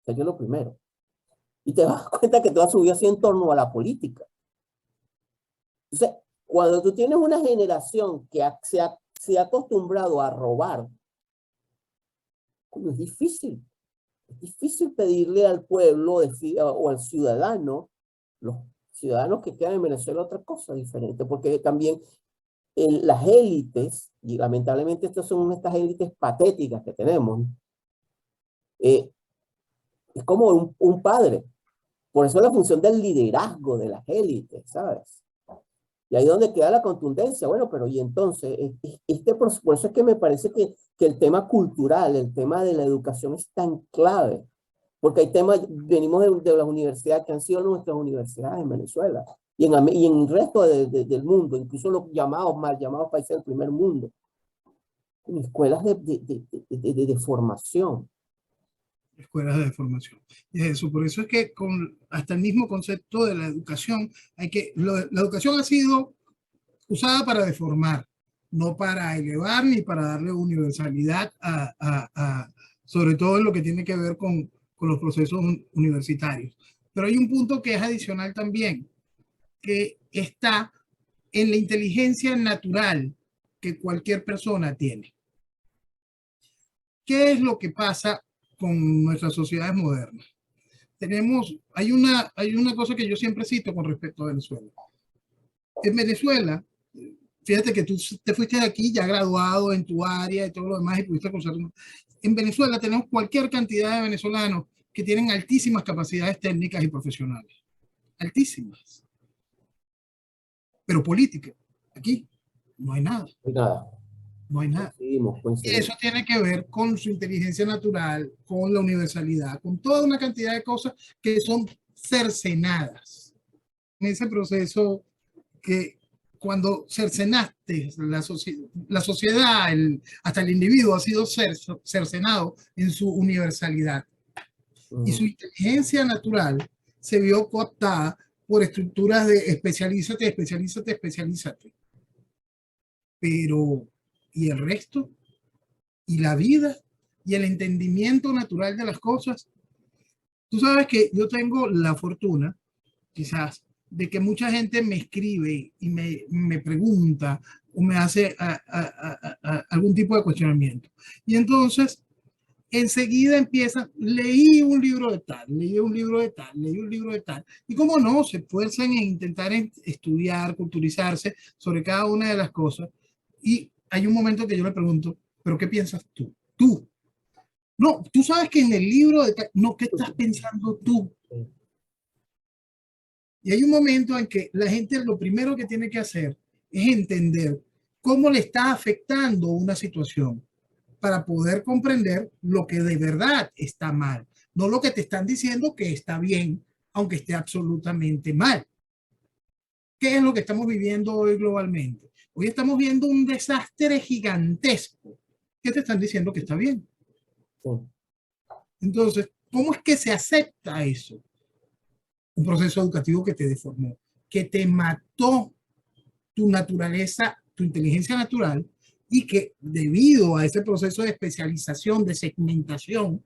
sea, yo lo primero. Y te das cuenta que toda su vida ha sido en torno a la política. Entonces, cuando tú tienes una generación que se ha acostumbrado a robar, es difícil. Es difícil pedirle al pueblo o al ciudadano, los ciudadanos que quedan en Venezuela, otra cosa diferente, porque también las élites, y lamentablemente estas son estas élites patéticas que tenemos, es como un padre. Por eso la función del liderazgo de las élites, ¿sabes? Y ahí es donde queda la contundencia. Bueno, pero y entonces, por eso es que me parece que el tema cultural, el tema de la educación es tan clave. Porque hay temas, venimos de las universidades que han sido nuestras universidades en Venezuela y en el resto del mundo, incluso los mal llamados países del primer mundo, en escuelas de formación. Escuelas de formación. Y eso, por eso es que hasta el mismo concepto de la educación, la educación ha sido usada para deformar, no para elevar ni para darle universalidad sobre todo en lo que tiene que ver con los procesos universitarios. Pero hay un punto que es adicional también, que está en la inteligencia natural que cualquier persona tiene. ¿Qué es lo que pasa con nuestras sociedades modernas? Hay una cosa que yo siempre cito con respecto a Venezuela. En Venezuela, fíjate que tú te fuiste de aquí ya graduado en tu área y todo lo demás y pudiste conocer. En Venezuela tenemos cualquier cantidad de venezolanos que tienen altísimas capacidades técnicas y profesionales. Altísimas. Pero política, aquí no hay nada. Nada. No hay nada. Coincidimos. Y eso tiene que ver con su inteligencia natural, con la universalidad, con toda una cantidad de cosas que son cercenadas. En ese proceso que cuando cercenaste la sociedad, hasta el individuo ha sido cercenado en su universalidad. Y su inteligencia natural se vio cooptada por estructuras de especialízate, especialízate, especialízate. Pero, ¿y el resto? ¿Y la vida? ¿Y el entendimiento natural de las cosas? Tú sabes que yo tengo la fortuna, quizás, de que mucha gente me escribe y me pregunta o me hace algún tipo de cuestionamiento. Y entonces, enseguida empiezan, leí un libro de tal, leí un libro de tal, leí un libro de tal. Y cómo no, se esfuerzan en intentar estudiar, culturizarse sobre cada una de las cosas. Y hay un momento que yo le pregunto, ¿pero qué piensas tú? Tú. No, tú sabes que en el libro de tal, no, ¿qué estás pensando tú? Y hay un momento en que la gente lo primero que tiene que hacer es entender cómo le está afectando una situación para poder comprender lo que de verdad está mal, no lo que te están diciendo que está bien, aunque esté absolutamente mal. ¿Qué es lo que estamos viviendo hoy globalmente? Hoy estamos viendo un desastre gigantesco. ¿Qué te están diciendo que está bien? Entonces, ¿cómo es que se acepta eso? Un proceso educativo que te deformó, que te mató tu naturaleza, tu inteligencia natural, y que debido a ese proceso de especialización, de segmentación,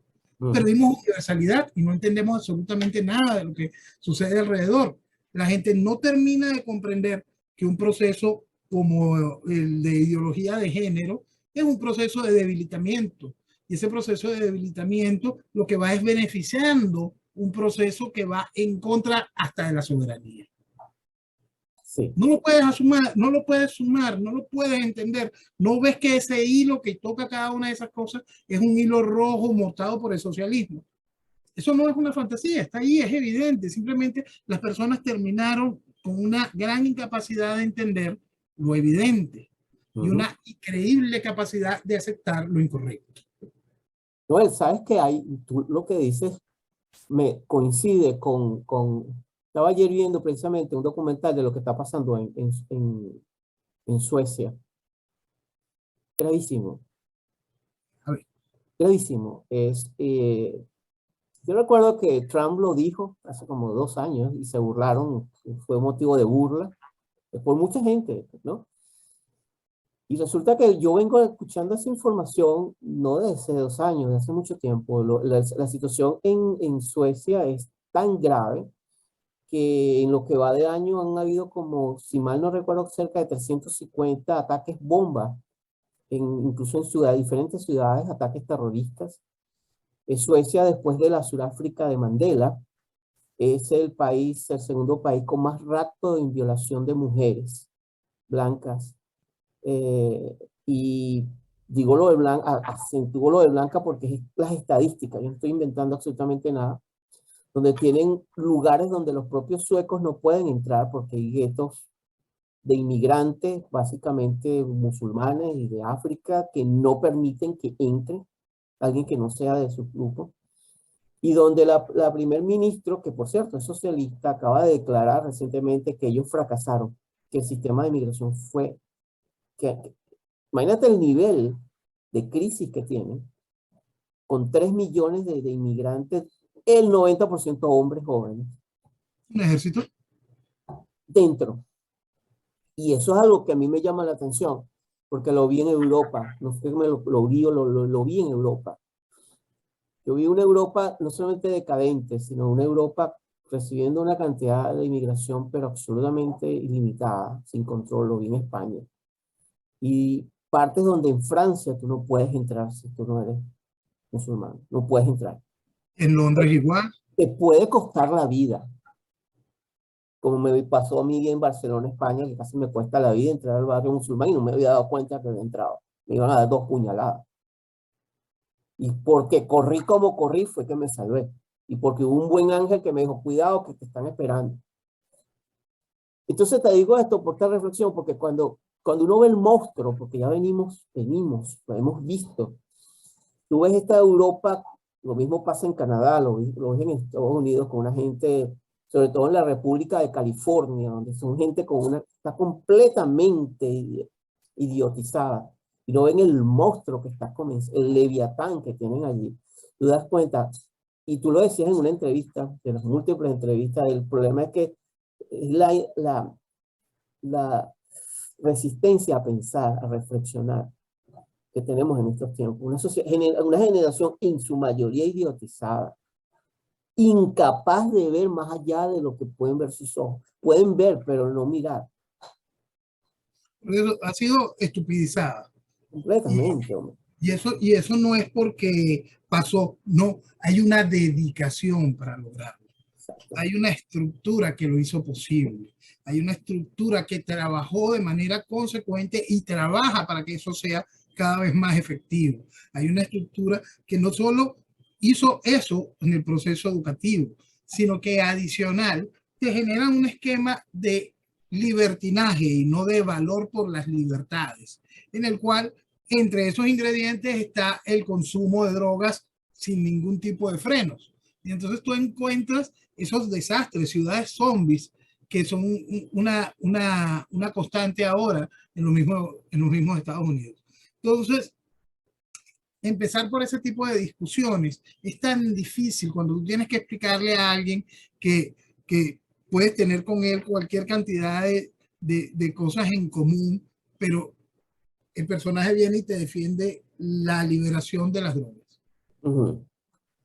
perdimos universalidad y no entendemos absolutamente nada de lo que sucede alrededor. La gente no termina de comprender que un proceso como el de ideología de género es un proceso de debilitamiento. Y ese proceso de debilitamiento lo que va es beneficiando un proceso que va en contra hasta de la soberanía. Sí. No lo puedes asumir, no lo puedes sumar, no lo puedes entender. No ves que ese hilo que toca cada una de esas cosas es un hilo rojo mostrado por el socialismo. Eso no es una fantasía, está ahí, es evidente. Simplemente las personas terminaron con una gran incapacidad de entender lo evidente. y una increíble capacidad de aceptar lo incorrecto. Noel, sabes que hay, tú lo que dices me coincide estaba ayer viendo precisamente un documental de lo que está pasando en Suecia. Gravísimo, A ver, gravísimo. Yo recuerdo que Trump lo dijo hace como 2 años y se burlaron, fue motivo de burla por mucha gente, ¿no? Y resulta que yo vengo escuchando esa información no de hace 2 años, de hace mucho tiempo. La situación en Suecia es tan grave que en lo que va de año han habido como, si mal no recuerdo, cerca de 350 ataques bomba, incluso en diferentes ciudades, ataques terroristas. Suecia, después de la Sudáfrica de Mandela, es el segundo país con más rapto en violación de mujeres blancas. Y digo lo de blanca, acentúo lo de blanca porque es las estadísticas, yo no estoy inventando absolutamente nada, donde tienen lugares donde los propios suecos no pueden entrar porque hay guetos de inmigrantes, básicamente musulmanes y de África, que no permiten que entre alguien que no sea de su grupo. Y donde la primer ministro, que por cierto es socialista, acaba de declarar recientemente que ellos fracasaron, que el sistema de inmigración fue, imagínate el nivel de crisis que tienen, con 3 millones de inmigrantes, el 90% hombres jóvenes, un ejército. dentro. Y eso es algo que a mí me llama la atención, porque lo vi en Europa, no fue que lo vi, lo vi en Europa. Yo vi una Europa no solamente decadente, sino una Europa recibiendo una cantidad de inmigración, pero absolutamente ilimitada, sin control. Lo vi en España. Y partes donde en Francia tú no puedes entrar si tú no eres musulmán, no puedes entrar. En Londres igual. Te puede costar la vida, como me pasó a mí en Barcelona, España, que casi me cuesta la vida entrar al barrio musulmán y no me había dado cuenta que había entrado. Me iban a dar 2 puñaladas. Y porque corrí como corrí fue que me salvé. Y porque hubo un buen ángel que me dijo, cuidado que te están esperando. Entonces te digo esto por esta reflexión, porque cuando uno ve el monstruo, porque ya lo hemos visto, tú ves esta Europa, lo mismo pasa en Canadá, lo ves en Estados Unidos con una gente, sobre todo en la República de California, donde son gente está completamente idiotizada. Y no ven el monstruo que está comenzando, el leviatán que tienen allí. Tú das cuenta, y tú lo decías en una entrevista, de las múltiples entrevistas, el problema es que es la resistencia a pensar, a reflexionar que tenemos en estos tiempos. Una generación en su mayoría idiotizada, incapaz de ver más allá de lo que pueden ver sus ojos. Pueden ver, pero no mirar. Ha sido estupidizada. Completamente, hombre. Y eso no es porque pasó, no, hay una dedicación para lograrlo. Exacto. Hay una estructura que lo hizo posible. Hay una estructura que trabajó de manera consecuente y trabaja para que eso sea cada vez más efectivo. Hay una estructura que no solo hizo eso en el proceso educativo, sino que adicional te genera un esquema de libertinaje y no de valor por las libertades, en el cual entre esos ingredientes está el consumo de drogas sin ningún tipo de frenos. Y entonces tú encuentras esos desastres, ciudades zombies, que son una constante ahora en los mismos Estados Unidos. Entonces, empezar por ese tipo de discusiones es tan difícil cuando tú tienes que explicarle a alguien que puedes tener con él cualquier cantidad de cosas en común, pero el personaje viene y te defiende la liberación de las drogas.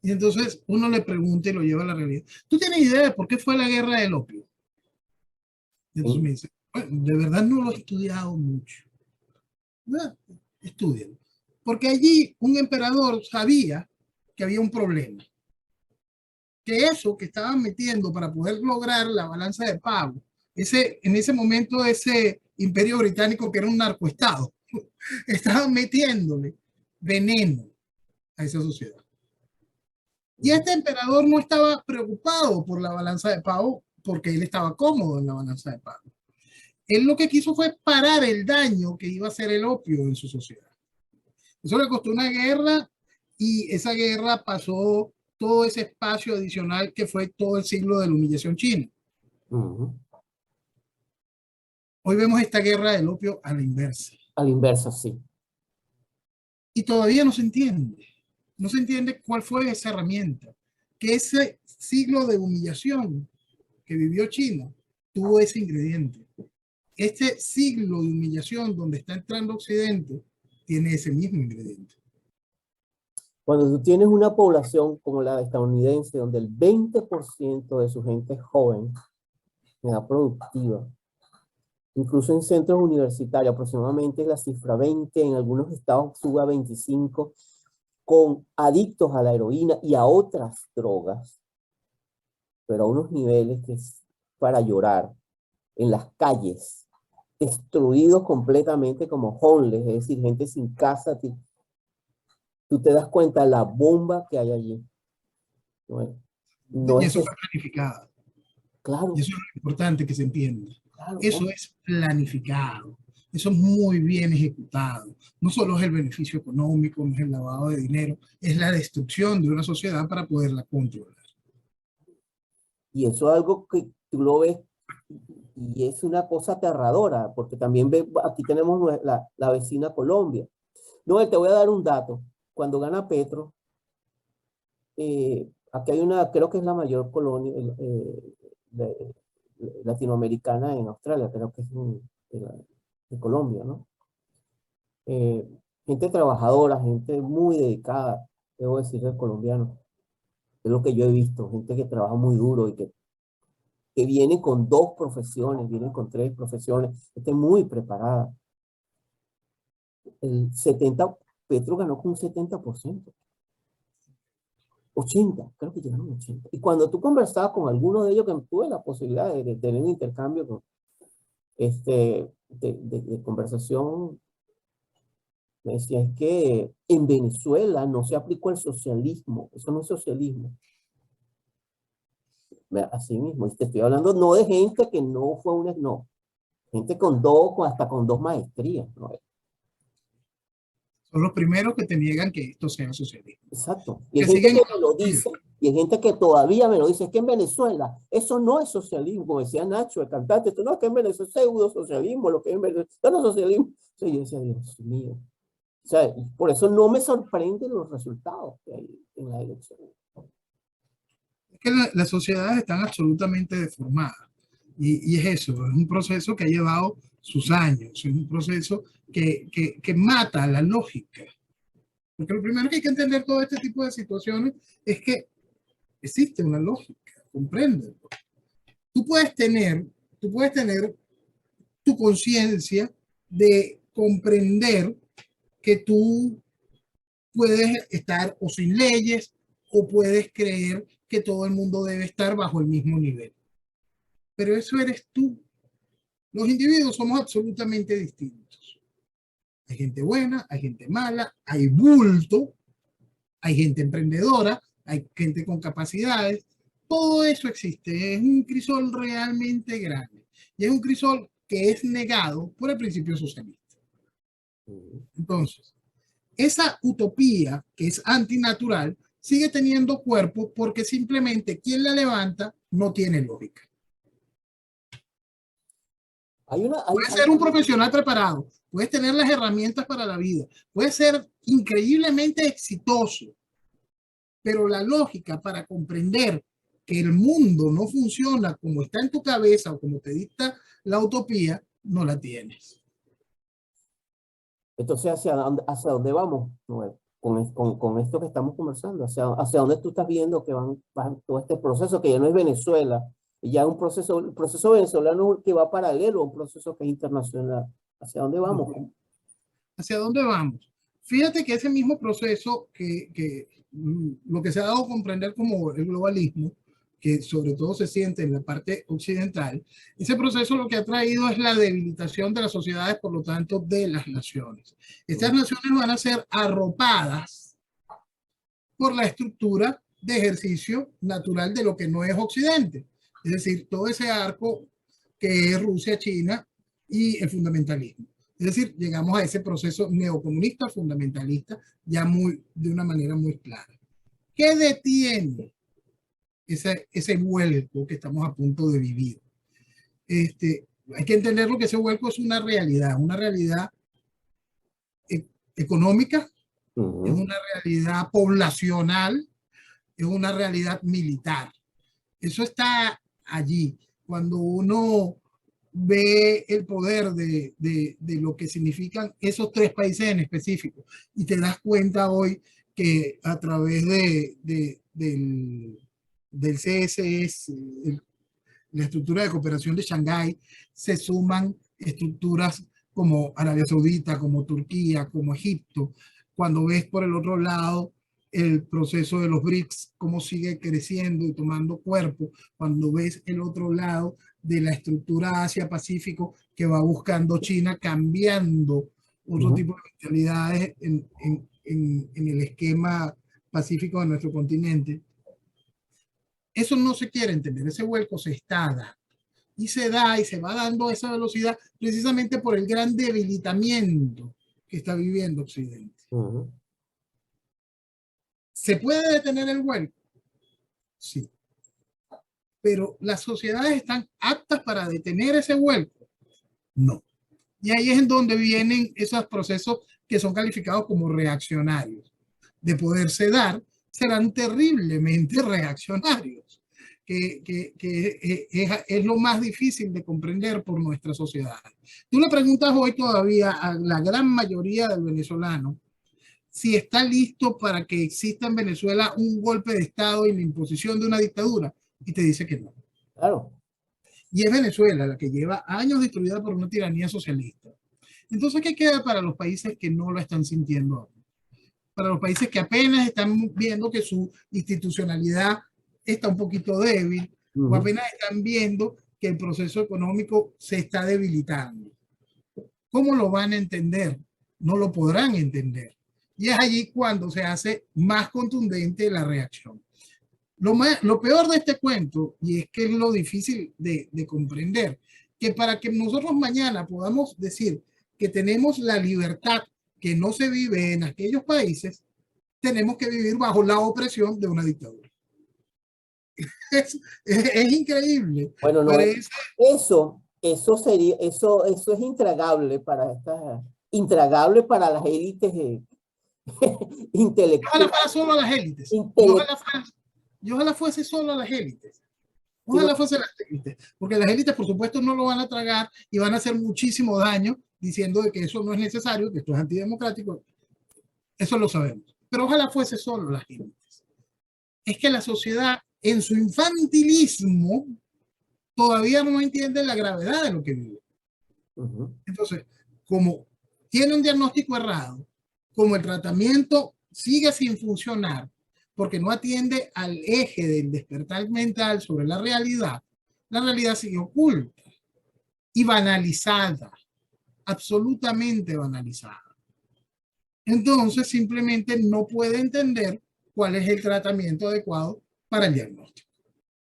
Y entonces uno le pregunta y lo lleva a la realidad. ¿Tú tienes idea de por qué fue la guerra del opio? Y entonces me dice, bueno, de verdad no lo he estudiado mucho. Estudialo. Porque allí un emperador sabía que había un problema. Que eso que estaban metiendo para poder lograr la balanza de pago, en ese momento ese imperio británico que era un narcoestado, estaban metiéndole veneno a esa sociedad. Y este emperador no estaba preocupado por la balanza de pago porque él estaba cómodo en la balanza de pago. Él lo que quiso fue parar el daño que iba a hacer el opio en su sociedad. Eso le costó una guerra y esa guerra pasó todo ese espacio adicional que fue todo el siglo de la humillación china. Ujú. Hoy vemos esta guerra del opio a la inversa. A la inversa, sí. Y todavía no se entiende. No se entiende cuál fue esa herramienta. Que ese siglo de humillación que vivió China tuvo ese ingrediente. Este siglo de humillación donde está entrando Occidente tiene ese mismo ingrediente. Cuando tú tienes una población como la estadounidense, donde el 20% de su gente es joven, edad productiva, incluso en centros universitarios, aproximadamente la cifra 20, en algunos estados sube a 25, con adictos a la heroína y a otras drogas, pero a unos niveles que es para llorar, en las calles, destruidos completamente como homeless, es decir, gente sin casa. Tú te das cuenta de la bomba que hay allí. No, no Y es, eso fue planificado. Y claro, eso es lo importante que se entienda. claro, Eso es planificado. Eso es muy bien ejecutado. No solo es el beneficio económico, no es el lavado de dinero, es la destrucción de una sociedad para poderla controlar. y eso es algo que tú lo ves y es una cosa aterradora, porque también aquí tenemos la vecina Colombia. No, te voy a dar un dato. Cuando gana Petro, aquí hay una, creo que es la mayor colonia latinoamericana en Australia, creo que es de Colombia, ¿no? Eh, Gente trabajadora, gente muy dedicada, debo decir, el colombiano. Es lo que yo he visto, gente que trabaja muy duro y que viene con 2 profesiones, viene con 3 profesiones, gente muy preparada. El 70, Petro ganó con un 70%. 80, creo que llegaron 80. Y cuando tú conversabas con alguno de ellos, que tuve la posibilidad de tener un intercambio con, de conversación, me decía, es que en Venezuela no se aplicó el socialismo, eso no es socialismo. Así mismo, y te estoy hablando no de gente que no fue una, no, gente con hasta con 2 maestrías, ¿no? Son los primeros que te niegan que esto sea socialismo. Exacto. Y hay Que gente siguen que con me lo la... dice, y hay gente que todavía me lo dice, es que en Venezuela eso no es socialismo, como decía Nacho, el cantante, esto no es que en Venezuela es pseudo socialismo, lo que es en Venezuela, no es socialismo. O sea, yo decía, Dios mío. O sea, por eso no me sorprenden los resultados que hay en las elecciones. Es que las sociedades están absolutamente deformadas. Y es eso, es un proceso que ha llevado sus años, es un proceso que mata la lógica. Porque lo primero que hay que entender todo este tipo de situaciones es que existe una lógica, compréndelo. Tú puedes tener, tú puedes tener tu conciencia de comprender que tú puedes estar o sin leyes o puedes creer que todo el mundo debe estar bajo el mismo nivel. Pero eso eres tú. Los individuos somos absolutamente distintos. Hay gente buena, hay gente mala, hay bulto, hay gente emprendedora, hay gente con capacidades. Todo eso existe. Es un crisol realmente grande. Y es un crisol que es negado por el principio socialista. Entonces, esa utopía que es antinatural sigue teniendo cuerpo porque simplemente quien la levanta no tiene lógica. Puedes ser un profesional preparado, puedes tener las herramientas para la vida, puedes ser increíblemente exitoso, pero la lógica para comprender que el mundo no funciona como está en tu cabeza o como te dicta la utopía, no la tienes. Entonces, ¿hacia dónde vamos, Noel? Con esto que estamos conversando, hacia dónde tú estás viendo que van todo este proceso, que ya no es Venezuela, ya es un proceso venezolano que va paralelo a un proceso que es internacional. ¿Hacia dónde vamos? ¿Hacia dónde vamos? Fíjate que ese mismo proceso lo que se ha dado a comprender como el globalismo, que sobre todo se siente en la parte occidental, ese proceso lo que ha traído es la debilitación de las sociedades, por lo tanto, de las naciones. Estas naciones van a ser arropadas por la estructura de ejercicio natural de lo que no es Occidente. Es decir, todo ese arco que es Rusia, China, y el fundamentalismo. Es decir, llegamos a ese proceso neocomunista, fundamentalista, ya de una manera muy clara. ¿Qué detiene ese vuelco que estamos a punto de vivir? Hay que entender lo que ese vuelco es una realidad económica, es una realidad poblacional, es una realidad militar. Eso está allí. Cuando uno ve el poder de lo que significan esos tres países en específico y te das cuenta hoy que a través del CSS, la estructura de cooperación de Shanghái, se suman estructuras como Arabia Saudita, como Turquía, como Egipto. Cuando ves por el otro lado el proceso de los BRICS, cómo sigue creciendo y tomando cuerpo, cuando ves el otro lado de la estructura Asia-Pacífico que va buscando China, cambiando otro tipo de mentalidades en el esquema pacífico de nuestro continente. Eso no se quiere entender, ese vuelco se está dando. Y se da y se va dando a esa velocidad precisamente por el gran debilitamiento que está viviendo Occidente. ¿Se puede detener el vuelco? Sí. Pero las sociedades están aptas para detener ese vuelco. No. Y ahí es en donde vienen esos procesos que son calificados como reaccionarios. De poderse dar, serán terriblemente reaccionarios, que es lo más difícil de comprender por nuestra sociedad. Tú le preguntas hoy todavía a la gran mayoría del venezolano si está listo para que exista en Venezuela un golpe de Estado y la imposición de una dictadura, y te dice que no. Claro. Y es Venezuela la que lleva años destruida por una tiranía socialista. Entonces, ¿qué queda para los países que no lo están sintiendo ahora? Para los países que apenas están viendo que su institucionalidad está un poquito débil, o apenas están viendo que el proceso económico se está debilitando. ¿Cómo lo van a entender? No lo podrán entender. Y es allí cuando se hace más contundente la reacción. Lo peor de este cuento, y es que es lo difícil de comprender, que para que nosotros mañana podamos decir que tenemos la libertad que no se vive en aquellos países, tenemos que vivir bajo la opresión de una dictadura. Es increíble. Bueno, no, eso es intragable para las élites intelectuales. Ojalá fuera solo a las élites. Y ojalá fuese solo a las élites. Ojalá fuese las élites. Porque las élites, por supuesto, no lo van a tragar y van a hacer muchísimo daño diciendo de que eso no es necesario, que esto es antidemocrático. Eso lo sabemos. Pero ojalá fuese solo las élites. Es que la sociedad, en su infantilismo, todavía no entiende la gravedad de lo que vive. Entonces, como tiene un diagnóstico errado, como el tratamiento sigue sin funcionar, porque no atiende al eje del despertar mental sobre la realidad sigue oculta y banalizada, absolutamente banalizada. Entonces, simplemente no puede entender cuál es el tratamiento adecuado para el diagnóstico.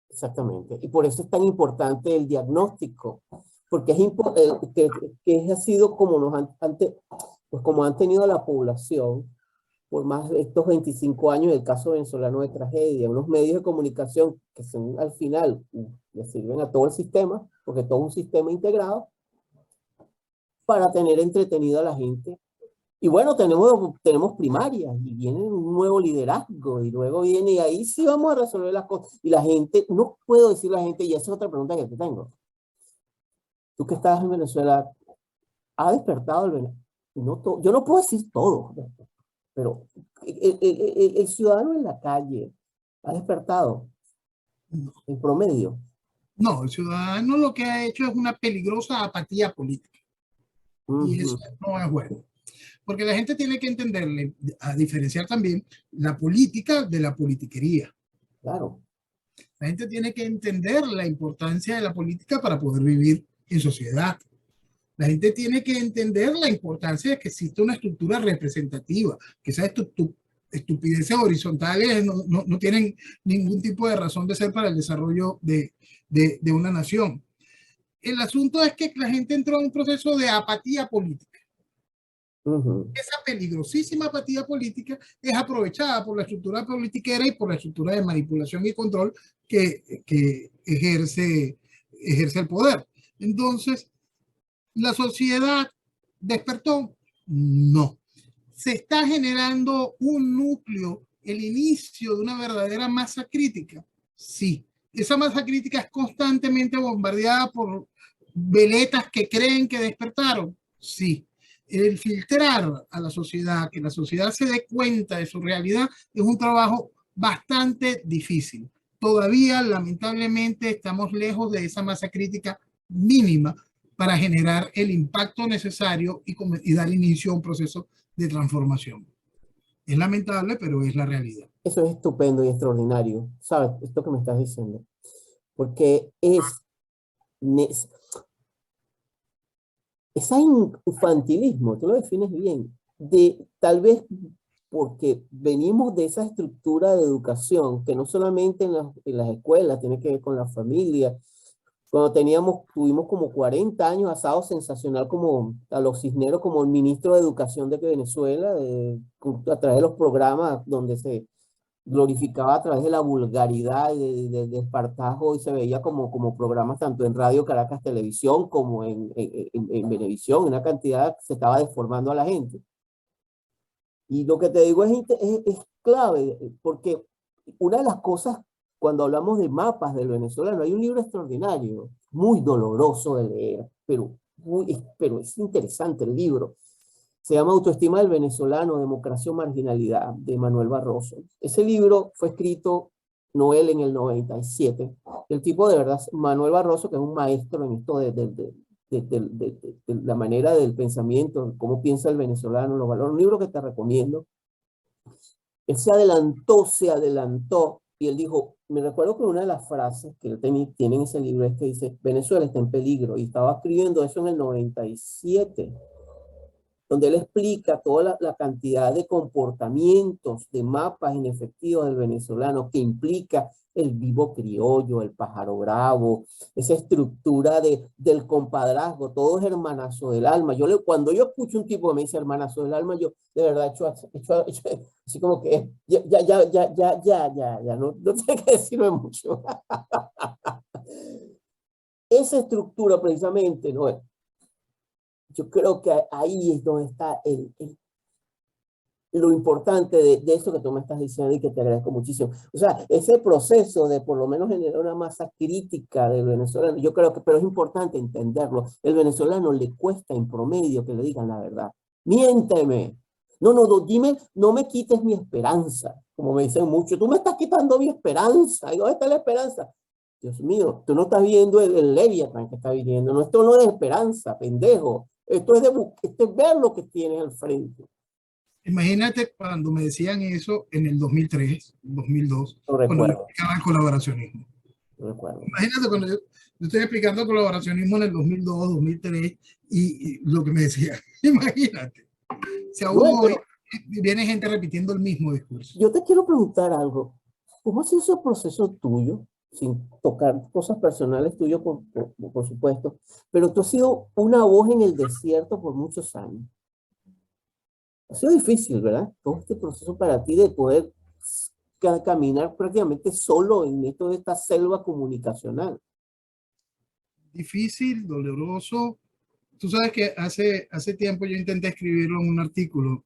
Exactamente. Y por eso es tan importante el diagnóstico, porque ha sido como como han tenido la población por más de estos 25 años, el caso venezolano de tragedia, unos medios de comunicación que son al final le sirven a todo el sistema, porque todo es un sistema integrado, para tener entretenido a la gente. Y bueno, tenemos primarias y viene un nuevo liderazgo y luego viene y ahí sí vamos a resolver las cosas. Y la gente, no puedo decir la gente, y esa es otra pregunta que te tengo. Tú que estás en Venezuela, ¿ha despertado el Venezuela? Yo no puedo decir todo, pero el ciudadano en la calle ha despertado en promedio. No, el ciudadano lo que ha hecho es una peligrosa apatía política. Y eso no es bueno. Porque la gente tiene que entenderle, a diferenciar también la política de la politiquería. Claro. La gente tiene que entender la importancia de la política para poder vivir en sociedad. La gente tiene que entender la importancia de que exista una estructura representativa, que esas estupideces horizontales no tienen ningún tipo de razón de ser para el desarrollo de una nación. el asunto es que la gente entró en un proceso de apatía política. Ujú. Esa peligrosísima apatía política es aprovechada por la estructura politiquera y por la estructura de manipulación y control que ejerce el poder. Entonces, ¿la sociedad despertó? No. Se está generando un núcleo, el inicio de una verdadera masa crítica. Sí. Esa masa crítica es constantemente bombardeada por veletas que creen que despertaron. Sí. El filtrar a la sociedad, que la sociedad se dé cuenta de su realidad, es un trabajo bastante difícil. Todavía, lamentablemente, estamos lejos de esa masa crítica mínima para generar el impacto necesario y dar inicio a un proceso de transformación. Es lamentable, pero es la realidad. Eso es estupendo y extraordinario, ¿sabes? Esto que me estás diciendo. Porque es ese infantilismo, tú lo defines bien, de tal vez porque venimos de esa estructura de educación que no solamente en las escuelas, tiene que ver con la familia. Cuando tuvimos como 40 años asado sensacional como a los Cisneros, como el ministro de Educación de Venezuela, a través de los programas donde se glorificaba a través de la vulgaridad y de espartajo y se veía como programas tanto en Radio Caracas Televisión como en Venevisión, una cantidad que se estaba deformando a la gente. Y lo que te digo es clave, porque una de las cosas, cuando hablamos de mapas del venezolano, hay un libro extraordinario, muy doloroso de leer, pero es interesante el libro. Se llama Autoestima del Venezolano, Democracia o Marginalidad, de Manuel Barroso. Ese libro fue escrito Noel en el 97. El tipo de verdad, Manuel Barroso, que es un maestro en esto de la manera del pensamiento, cómo piensa el venezolano, los valores. Un libro que te recomiendo. Él se adelantó, y él dijo, me recuerdo que una de las frases que él tiene en ese libro es que dice, Venezuela está en peligro, y estaba escribiendo eso en el 97, donde él explica toda la cantidad de comportamientos, de mapas inefectivos del venezolano que implica el vivo criollo, el pájaro bravo, esa estructura del compadrazgo, todo es hermanazo del alma. Cuando yo escucho un tipo que me dice hermanazo del alma, yo de verdad hecho así como que ya, no sé qué decirme mucho. Esa estructura precisamente, ¿no? Yo creo que ahí es donde está lo importante de eso que tú me estás diciendo y que te agradezco muchísimo. O sea, ese proceso de por lo menos generar una masa crítica del venezolano, yo creo que, pero es importante entenderlo. El venezolano le cuesta en promedio que le digan la verdad. Miénteme. No, dime, no me quites mi esperanza, como me dicen mucho. Tú me estás quitando mi esperanza. ¿Y dónde está la esperanza? Dios mío, tú no estás viendo el Leviatán que está viniendo. No, esto no es esperanza, pendejo. Esto es ver lo que tienes al frente. Imagínate cuando me decían eso en el 2003, 2002, Lo cuando yo recuerdo, explicaba el colaboracionismo. lo recuerdo. Imagínate cuando yo estoy explicando el colaboracionismo en el 2002, 2003, y lo que me decían. Imagínate. Si aún No, hoy pero viene gente repitiendo el mismo discurso. yo te quiero preguntar algo. ¿Cómo ha sido ese proceso tuyo, sin tocar cosas personales tuyas, por supuesto, pero tú has sido una voz en el desierto por muchos años? Ha sido difícil, ¿verdad? Todo este proceso para ti de poder caminar prácticamente solo en toda esta selva comunicacional. Difícil, doloroso. Tú sabes que hace tiempo yo intenté escribirlo en un artículo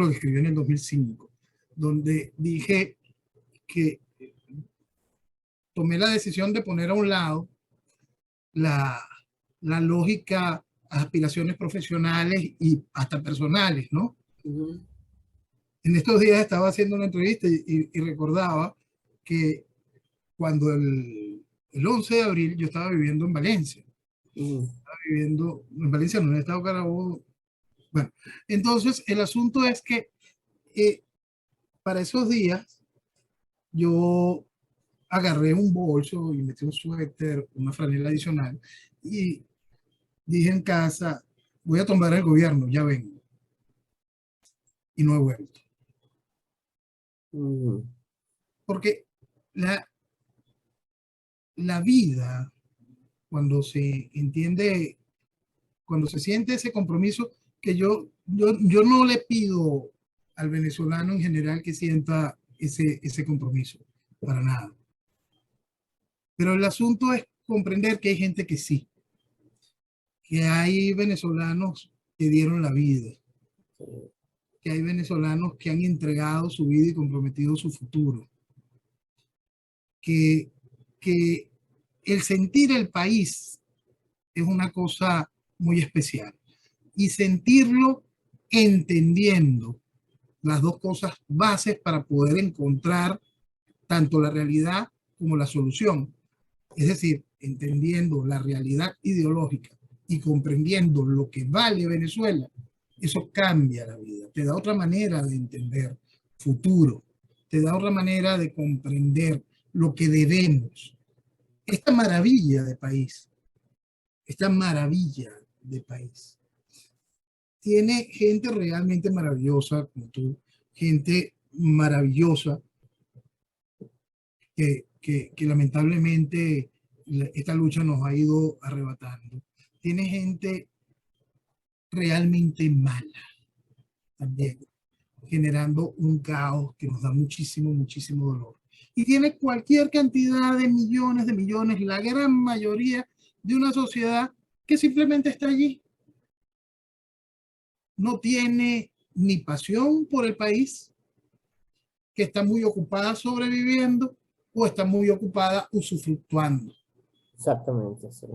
que escribí en el 2005, donde dije que tomé la decisión de poner a un lado la, la lógica, aspiraciones profesionales y hasta personales, ¿no? Ujú. En estos días estaba haciendo una entrevista y recordaba que cuando el 11 de abril yo estaba viviendo en Valencia, Ujú. viviendo en Valencia, en el estado Carabobo. Bueno, entonces el asunto es que para esos días yo agarré un bolso y metí un suéter, una franela adicional y dije en casa, voy a tomar el gobierno, ya vengo. Y no he vuelto. Ujú. Porque la, la vida cuando se entiende, cuando se siente ese compromiso, que yo no le pido al venezolano en general que sienta ese compromiso, para nada. Pero el asunto es comprender que hay gente que sí, que hay venezolanos que dieron la vida, que hay venezolanos que han entregado su vida y comprometido su futuro, que, que el sentir el país es una cosa muy especial. Y sentirlo entendiendo las dos cosas bases para poder encontrar tanto la realidad como la solución. Es decir, entendiendo la realidad ideológica y comprendiendo lo que vale Venezuela, eso cambia la vida, te da otra manera de entender futuro, te da otra manera de comprender lo que debemos. Esta maravilla de país, esta maravilla de país, tiene gente realmente maravillosa como tú, gente maravillosa que lamentablemente esta lucha nos ha ido arrebatando. Tiene gente realmente mala también, generando un caos que nos da muchísimo, muchísimo dolor. Y tiene cualquier cantidad de millones, la gran mayoría de una sociedad que simplemente está allí. No tiene ni pasión por el país, que está muy ocupada sobreviviendo o está muy ocupada usufructuando. Exactamente, sí.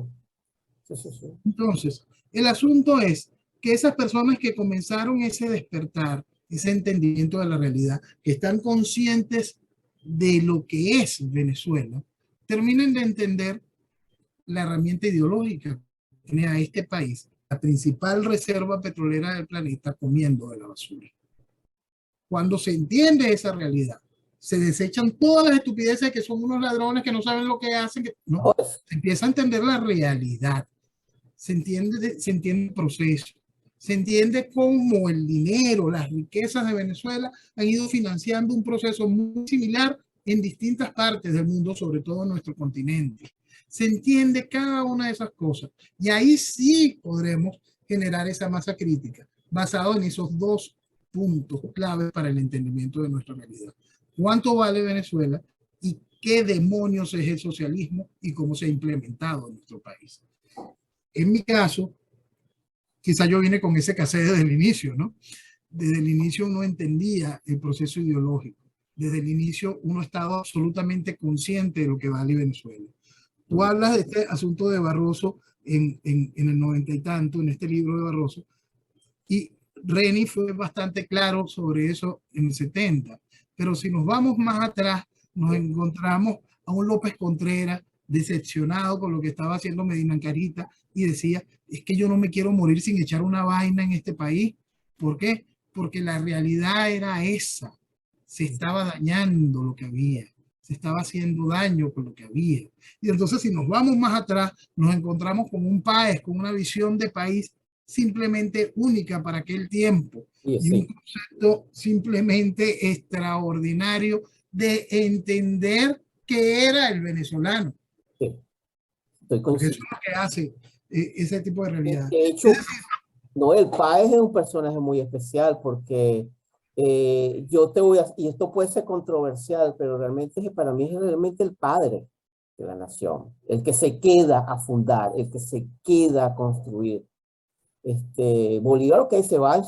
Sí, sí, sí. Entonces, el asunto es que esas personas que comenzaron ese despertar, ese entendimiento de la realidad, que están conscientes de lo que es Venezuela, terminen de entender la herramienta ideológica que tiene a este país, la principal reserva petrolera del planeta, comiendo de la basura. Cuando se entiende esa realidad, se desechan todas las estupideces que son unos ladrones que no saben lo que hacen, no, se empieza a entender la realidad, se entiende el proceso, se entiende cómo el dinero, las riquezas de Venezuela han ido financiando un proceso muy similar en distintas partes del mundo, sobre todo en nuestro continente. Se entiende cada una de esas cosas y ahí sí podremos generar esa masa crítica basado en esos dos puntos clave para el entendimiento de nuestra realidad. ¿Cuánto vale Venezuela y qué demonios es el socialismo y cómo se ha implementado en nuestro país? En mi caso, quizá yo vine con ese cassette desde el inicio, ¿no? Desde el inicio uno entendía el proceso ideológico. Desde el inicio uno estaba absolutamente consciente de lo que vale Venezuela. Tú hablas de este asunto de Barroso en el 90 y tanto, en este libro de Barroso, y Reni fue bastante claro sobre eso en el 70. Pero si nos vamos más atrás, nos encontramos a un López Contreras decepcionado con lo que estaba haciendo Medina Ancarita y decía, es que yo no me quiero morir sin echar una vaina en este país. ¿Por qué? Porque la realidad era esa. Se estaba dañando lo que había. Se estaba haciendo daño con lo que había. Y entonces si nos vamos más atrás, nos encontramos con un país, con una visión de país simplemente única para aquel tiempo y un concepto simplemente extraordinario de entender qué era el venezolano. Sí, estoy Porque eso consciente. es lo que hace ese tipo de realidad. De Es hecho, decir, Noel Páez es un personaje muy especial porque yo te voy a, y esto puede ser controversial, pero realmente para mí es realmente el padre de la nación, el que se queda a fundar, el que se queda a construir. Bolívar, ok, se va en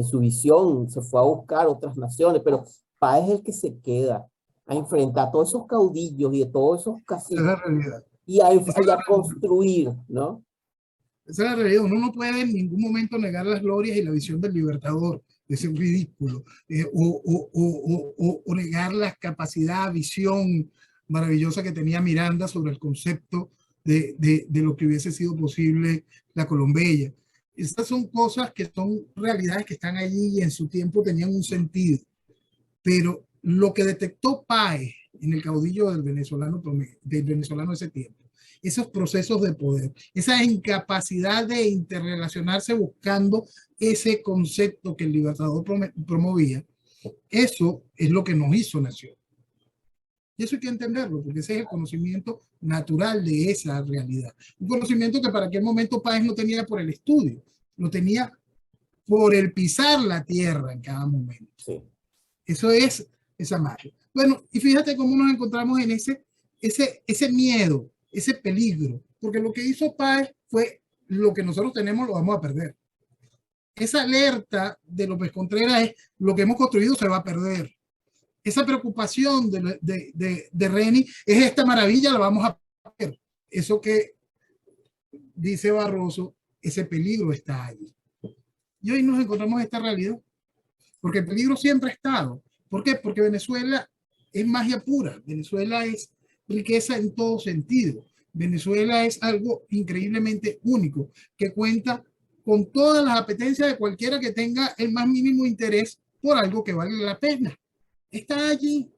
su visión, se fue a buscar otras naciones, pero Páez es el que se queda a enfrentar a todos esos caudillos y a todos esos esa es la caciques realidad. y a Esa es la realidad. construir, ¿no? Esa es la realidad. Uno no puede en ningún momento negar las glorias y la visión del libertador, ese ridículo, o negar la capacidad, visión maravillosa que tenía Miranda sobre el concepto de lo que hubiese sido posible la Colombella. Estas son cosas que son realidades que están allí y en su tiempo tenían un sentido. Pero lo que detectó Páez en el caudillo del venezolano de ese tiempo, esos procesos de poder, esa incapacidad de interrelacionarse buscando ese concepto que el Libertador promovía, eso es lo que nos hizo nación. Y eso hay que entenderlo, porque ese es el conocimiento natural de esa realidad. Un conocimiento que para aquel momento Páez no tenía por el estudio, lo tenía por el pisar la tierra en cada momento. Sí. Eso es esa magia. Bueno, y fíjate cómo nos encontramos en ese miedo, ese peligro, porque lo que hizo Páez fue lo que nosotros tenemos lo vamos a perder. Esa alerta de López Contreras es lo que hemos construido se va a perder. Esa preocupación de Reni es esta maravilla, la vamos a perder. Eso que dice Barroso, ese peligro está allí. Y hoy nos encontramos esta realidad, porque el peligro siempre ha estado. ¿Por qué? Porque Venezuela es magia pura, Venezuela es riqueza en todo sentido. Venezuela es algo increíblemente único, que cuenta con todas las apetencias de cualquiera que tenga el más mínimo interés por algo que vale la pena. Está allí.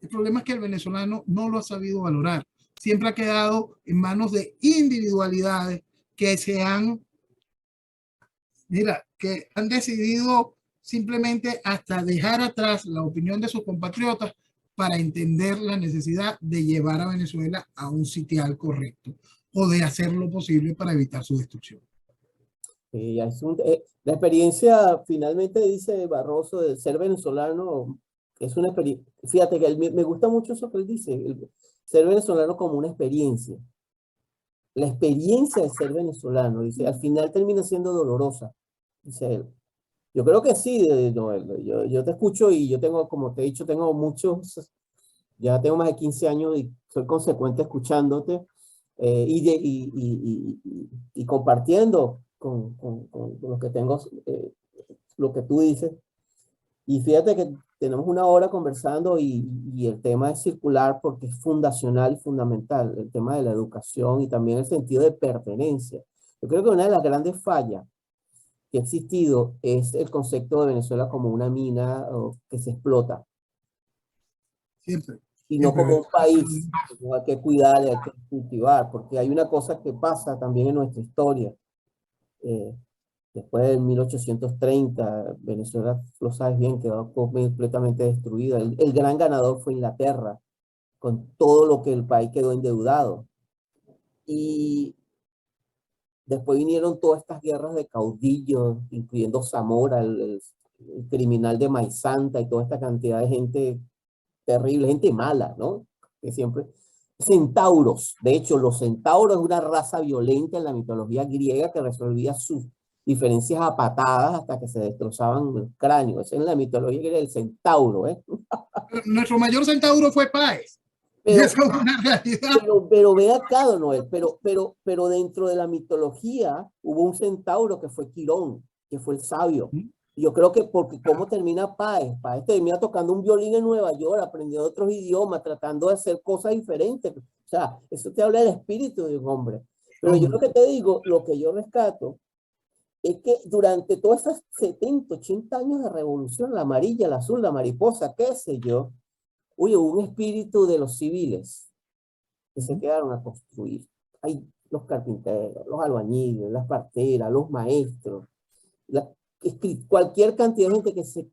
El problema es que el venezolano no lo ha sabido valorar. Siempre ha quedado en manos de individualidades que que han decidido simplemente hasta dejar atrás la opinión de sus compatriotas para entender la necesidad de llevar a Venezuela a un sitial correcto o de hacer lo posible para evitar su destrucción. La experiencia, finalmente dice Barroso, de ser venezolano, es una experiencia. Fíjate que me gusta mucho eso que él dice, ser venezolano como una experiencia. La experiencia de ser venezolano, dice, al final termina siendo dolorosa, dice él. Yo creo que sí, Noel. Yo te escucho y yo tengo, como te he dicho, tengo muchos, ya tengo más de 15 años y soy consecuente escuchándote y compartiendo con los que tengo lo que tú dices. Y fíjate que tenemos una hora conversando y el tema es circular porque es fundacional y fundamental, el tema de la educación y también el sentido de pertenencia. Yo creo que una de las grandes fallas que ha existido es el concepto de Venezuela como una mina que se explota. Siempre. Y no como un país que hay que cuidar, hay que cultivar, porque hay una cosa que pasa también en nuestra historia. Después de 1830, Venezuela, lo sabes bien, quedó completamente destruida. El gran ganador fue Inglaterra, con todo lo que el país quedó endeudado. Y después vinieron todas estas guerras de caudillos, incluyendo Zamora, el criminal de Maizanta y toda esta cantidad de gente terrible, gente mala, ¿no? Que siempre... Centauros, de hecho, los centauros es una raza violenta en la mitología griega que resolvía sus diferencias a patadas hasta que se destrozaban los cráneos. Esa es la mitología griega del centauro, ¿eh? Nuestro mayor centauro fue Páez. Pero, y eso es una realidad. Pero ve acá, Noel, pero dentro de la mitología hubo un centauro que fue Quirón, que fue el sabio. Yo creo que porque cómo termina Páez. Páez termina tocando un violín en Nueva York, aprendiendo otros idiomas, tratando de hacer cosas diferentes. O sea, eso te habla del espíritu de un hombre. Pero yo lo que te digo, lo que yo rescato, es que durante todos esos 70, 80 años de revolución, la amarilla, la azul, la mariposa, qué sé yo, hubo un espíritu de los civiles que se quedaron a construir. Hay los carpinteros, los albañiles, las parteras, los maestros, cualquier cantidad de gente que se,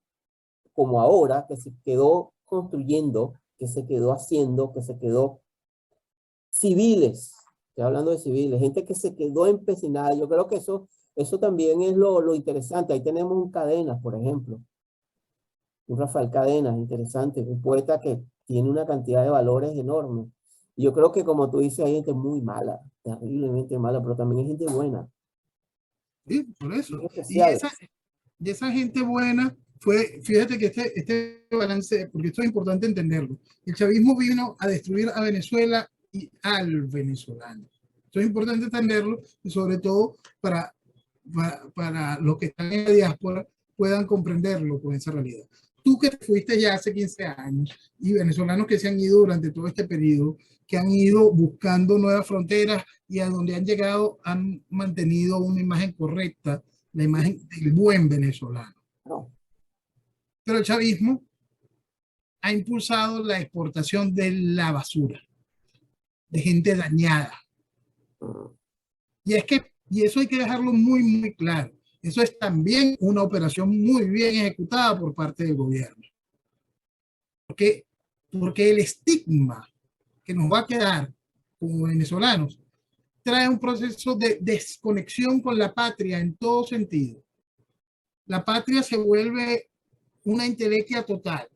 como ahora, que se quedó construyendo, que se quedó haciendo, que se quedó civiles, estoy hablando de civiles, gente que se quedó empecinada. Yo creo que eso también es lo interesante. Ahí tenemos un Cadenas, por ejemplo, un Rafael Cadenas, interesante, un poeta que tiene una cantidad de valores enormes. Y yo creo que, como tú dices, hay gente muy mala, terriblemente mala, pero también hay gente buena. Sí, por eso. Y esa gente buena fue, fíjate que este balance, porque esto es importante entenderlo, el chavismo vino a destruir a Venezuela y al venezolano. Esto es importante entenderlo y sobre todo para los que están en la diáspora puedan comprenderlo con esa realidad. Tú que fuiste ya hace 15 años y venezolanos que se han ido durante todo este periodo, que han ido buscando nuevas fronteras y a donde han llegado han mantenido una imagen correcta, la imagen del buen venezolano. No. Pero el chavismo ha impulsado la exportación de la basura, de gente dañada. Y eso hay que dejarlo muy, muy claro. Eso es también una operación muy bien ejecutada por parte del gobierno. Porque porque el estigma que nos va a quedar como venezolanos trae un proceso de desconexión con la patria en todo sentido. La patria se vuelve una entelequia total.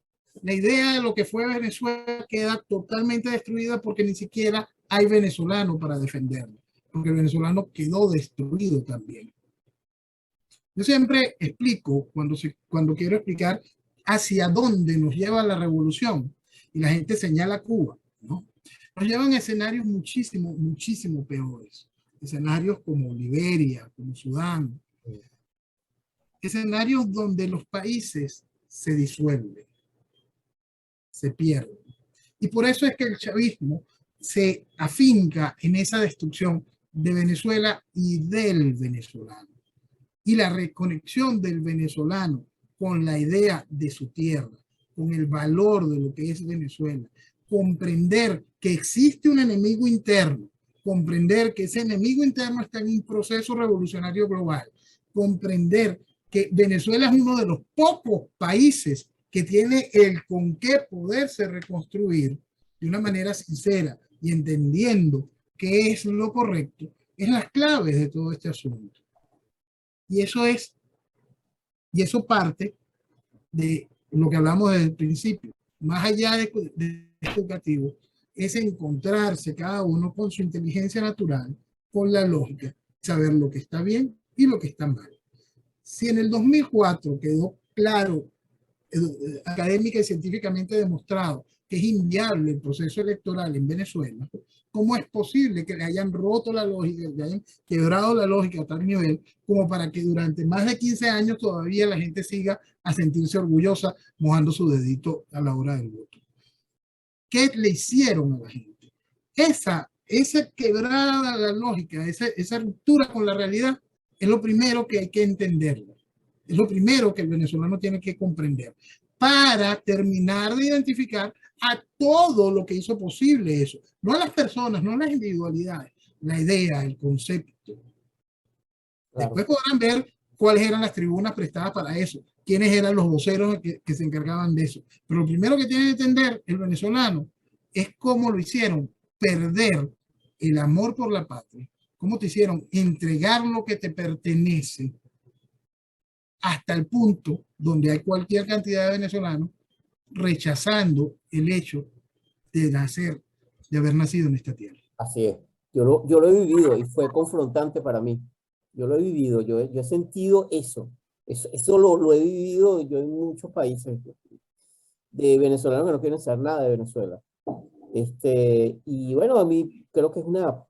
La idea de lo que fue Venezuela queda totalmente destruida porque ni siquiera hay venezolano para defenderlo, porque el venezolano quedó destruido también. Yo siempre explico, cuando quiero explicar hacia dónde nos lleva la revolución, y la gente señala Cuba, ¿no? Nos llevan a escenarios muchísimo, muchísimo peores. Escenarios como Liberia, como Sudán, escenarios donde los países se disuelven, se pierden. Y por eso es que el chavismo se afinca en esa destrucción de Venezuela y del venezolano. Y la reconexión del venezolano con la idea de su tierra, con el valor de lo que es Venezuela, comprender que existe un enemigo interno, comprender que ese enemigo interno está en un proceso revolucionario global, comprender que Venezuela es uno de los pocos países que tiene el con qué poderse reconstruir de una manera sincera y entendiendo qué es lo correcto, es las claves de todo este asunto. Y eso parte de lo que hablamos desde el principio. Más allá de educativo, es encontrarse cada uno con su inteligencia natural, con la lógica, saber lo que está bien y lo que está mal. Si en el 2004 quedó claro, académica y científicamente demostrado, que es inviable el proceso electoral en Venezuela, ¿cómo es posible que le hayan roto la lógica, que le hayan quebrado la lógica a tal nivel como para que durante más de 15 años todavía la gente siga a sentirse orgullosa mojando su dedito a la hora del voto? ¿Qué le hicieron a la gente? Esa quebrada la lógica, esa ruptura con la realidad, es lo primero que hay que entenderlo. Es lo primero que el venezolano tiene que comprender para terminar de identificar a todo lo que hizo posible eso. No a las personas, no a las individualidades, la idea, el concepto. Claro. Después podrán ver cuáles eran las tribunas prestadas para eso, quiénes eran los voceros que se encargaban de eso. Pero lo primero que tiene que entender el venezolano es cómo lo hicieron perder el amor por la patria, cómo te hicieron entregar lo que te pertenece hasta el punto donde hay cualquier cantidad de venezolanos rechazando el hecho de nacer, de haber nacido en esta tierra. Así es. Yo lo he vivido y fue confrontante para mí. Yo lo he vivido, yo he sentido eso. Eso lo he vivido yo en muchos países de venezolanos que no quieren saber nada de Venezuela. Y bueno, a mí creo que es una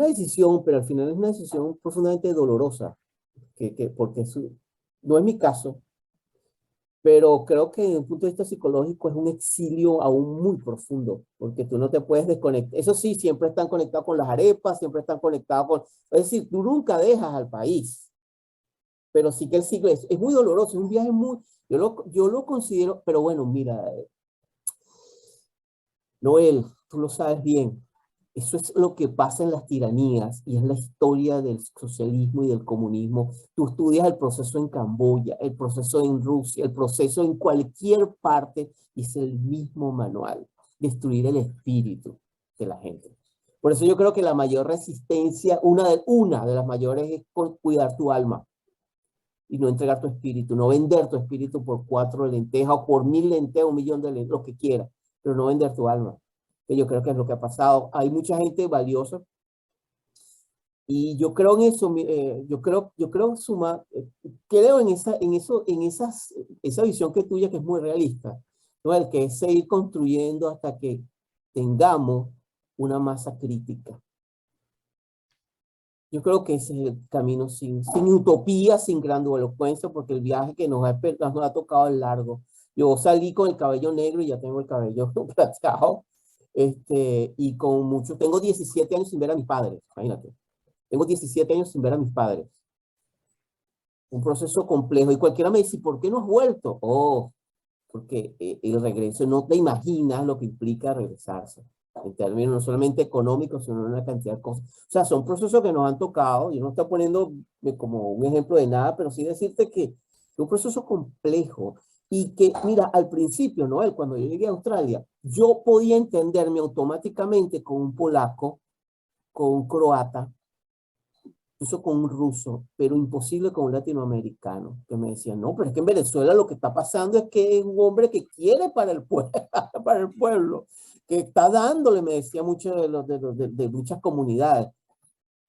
decisión, pero al final es una decisión profundamente dolorosa, porque no es mi caso, pero creo que desde un punto de vista psicológico es un exilio aún muy profundo, porque tú no te puedes desconectar. Eso sí, siempre están conectados con las arepas, siempre están conectados con... Es decir, tú nunca dejas al país, pero sí que el ciclo es muy doloroso, es un viaje muy... Yo lo considero, pero bueno, mira, Noel, tú lo sabes bien, eso es lo que pasa en las tiranías y es la historia del socialismo y del comunismo. Tú estudias el proceso en Camboya, el proceso en Rusia, el proceso en cualquier parte y es el mismo manual, destruir el espíritu de la gente. Por eso yo creo que la mayor resistencia, una de las mayores es cuidar tu alma y no entregar tu espíritu, no vender tu espíritu por 4 lentejas o por 1000 lentejas, 1.000.000 de lentejas, lo que quieras, pero no vender tu alma. Que yo creo que es lo que ha pasado. Hay mucha gente valiosa y yo creo en eso, creo esa visión que tuya que es muy realista, ¿no? El que es seguir construyendo hasta que tengamos una masa crítica. Yo creo que ese es el camino sin utopía, sin grandilocuencia, porque el viaje que nos ha tocado es largo. Yo salí con el cabello negro y ya tengo el cabello plateado. Y tengo 17 años sin ver a mis padres, imagínate. Tengo 17 años sin ver a mis padres. Un proceso complejo. Y cualquiera me dice, ¿por qué no has vuelto? Oh, porque el regreso, no te imaginas lo que implica regresarse. En términos no solamente económicos, sino en una cantidad de cosas. O sea, son procesos que nos han tocado. Yo no estoy poniendo como un ejemplo de nada, pero sí decirte que es un proceso complejo. Y que, mira, al principio, Noel, cuando yo llegué a Australia, yo podía entenderme automáticamente con un polaco, con un croata, incluso con un ruso, pero imposible con un latinoamericano, que me decían, no, pero es que en Venezuela lo que está pasando es que es un hombre que quiere para el pueblo, para el pueblo, que está dándole, me decía mucho de muchas comunidades.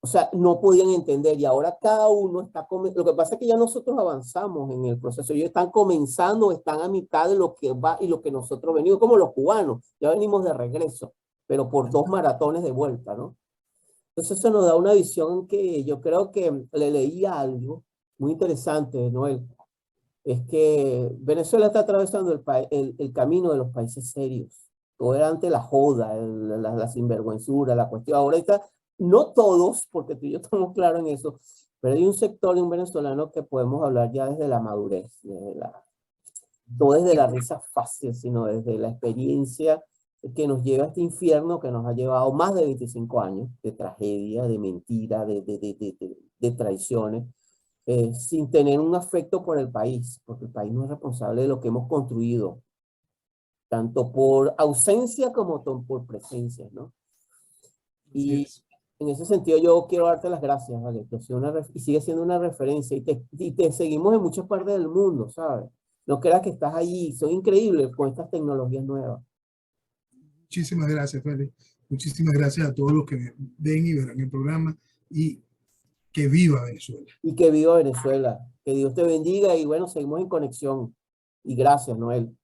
O sea, no podían entender y ahora cada uno está, lo que pasa es que ya nosotros avanzamos en el proceso, ellos están comenzando, están a mitad de lo que va y lo que nosotros venimos, como los cubanos, ya venimos de regreso, pero por 2 maratones de vuelta, ¿no? Entonces eso nos da una visión que yo creo que le leía algo muy interesante, Noel, es que Venezuela está atravesando el camino de los países serios. Todo era antes la joda, la sinvergüenzura, la cuestión. Ahora está, no todos, porque tú y yo estamos claros en eso, pero hay un sector de un venezolano que podemos hablar ya desde la madurez, no desde la risa fácil, sino desde la experiencia que nos lleva a este infierno que nos ha llevado más de 25 años de tragedia, de mentira, de traiciones sin tener un afecto por el país, porque el país no es responsable de lo que hemos construido, tanto por ausencia como por presencia, ¿no? Así Y es. en ese sentido yo quiero darte las gracias, ¿vale? Y sigue siendo una referencia y te seguimos en muchas partes del mundo, ¿sabes? No creas que estás allí, son increíbles con estas tecnologías nuevas. Muchísimas gracias, Félix. Muchísimas gracias a todos los que ven y verán el programa y que viva Venezuela. Y que viva Venezuela, que Dios te bendiga y bueno, seguimos en conexión. Y gracias, Noel.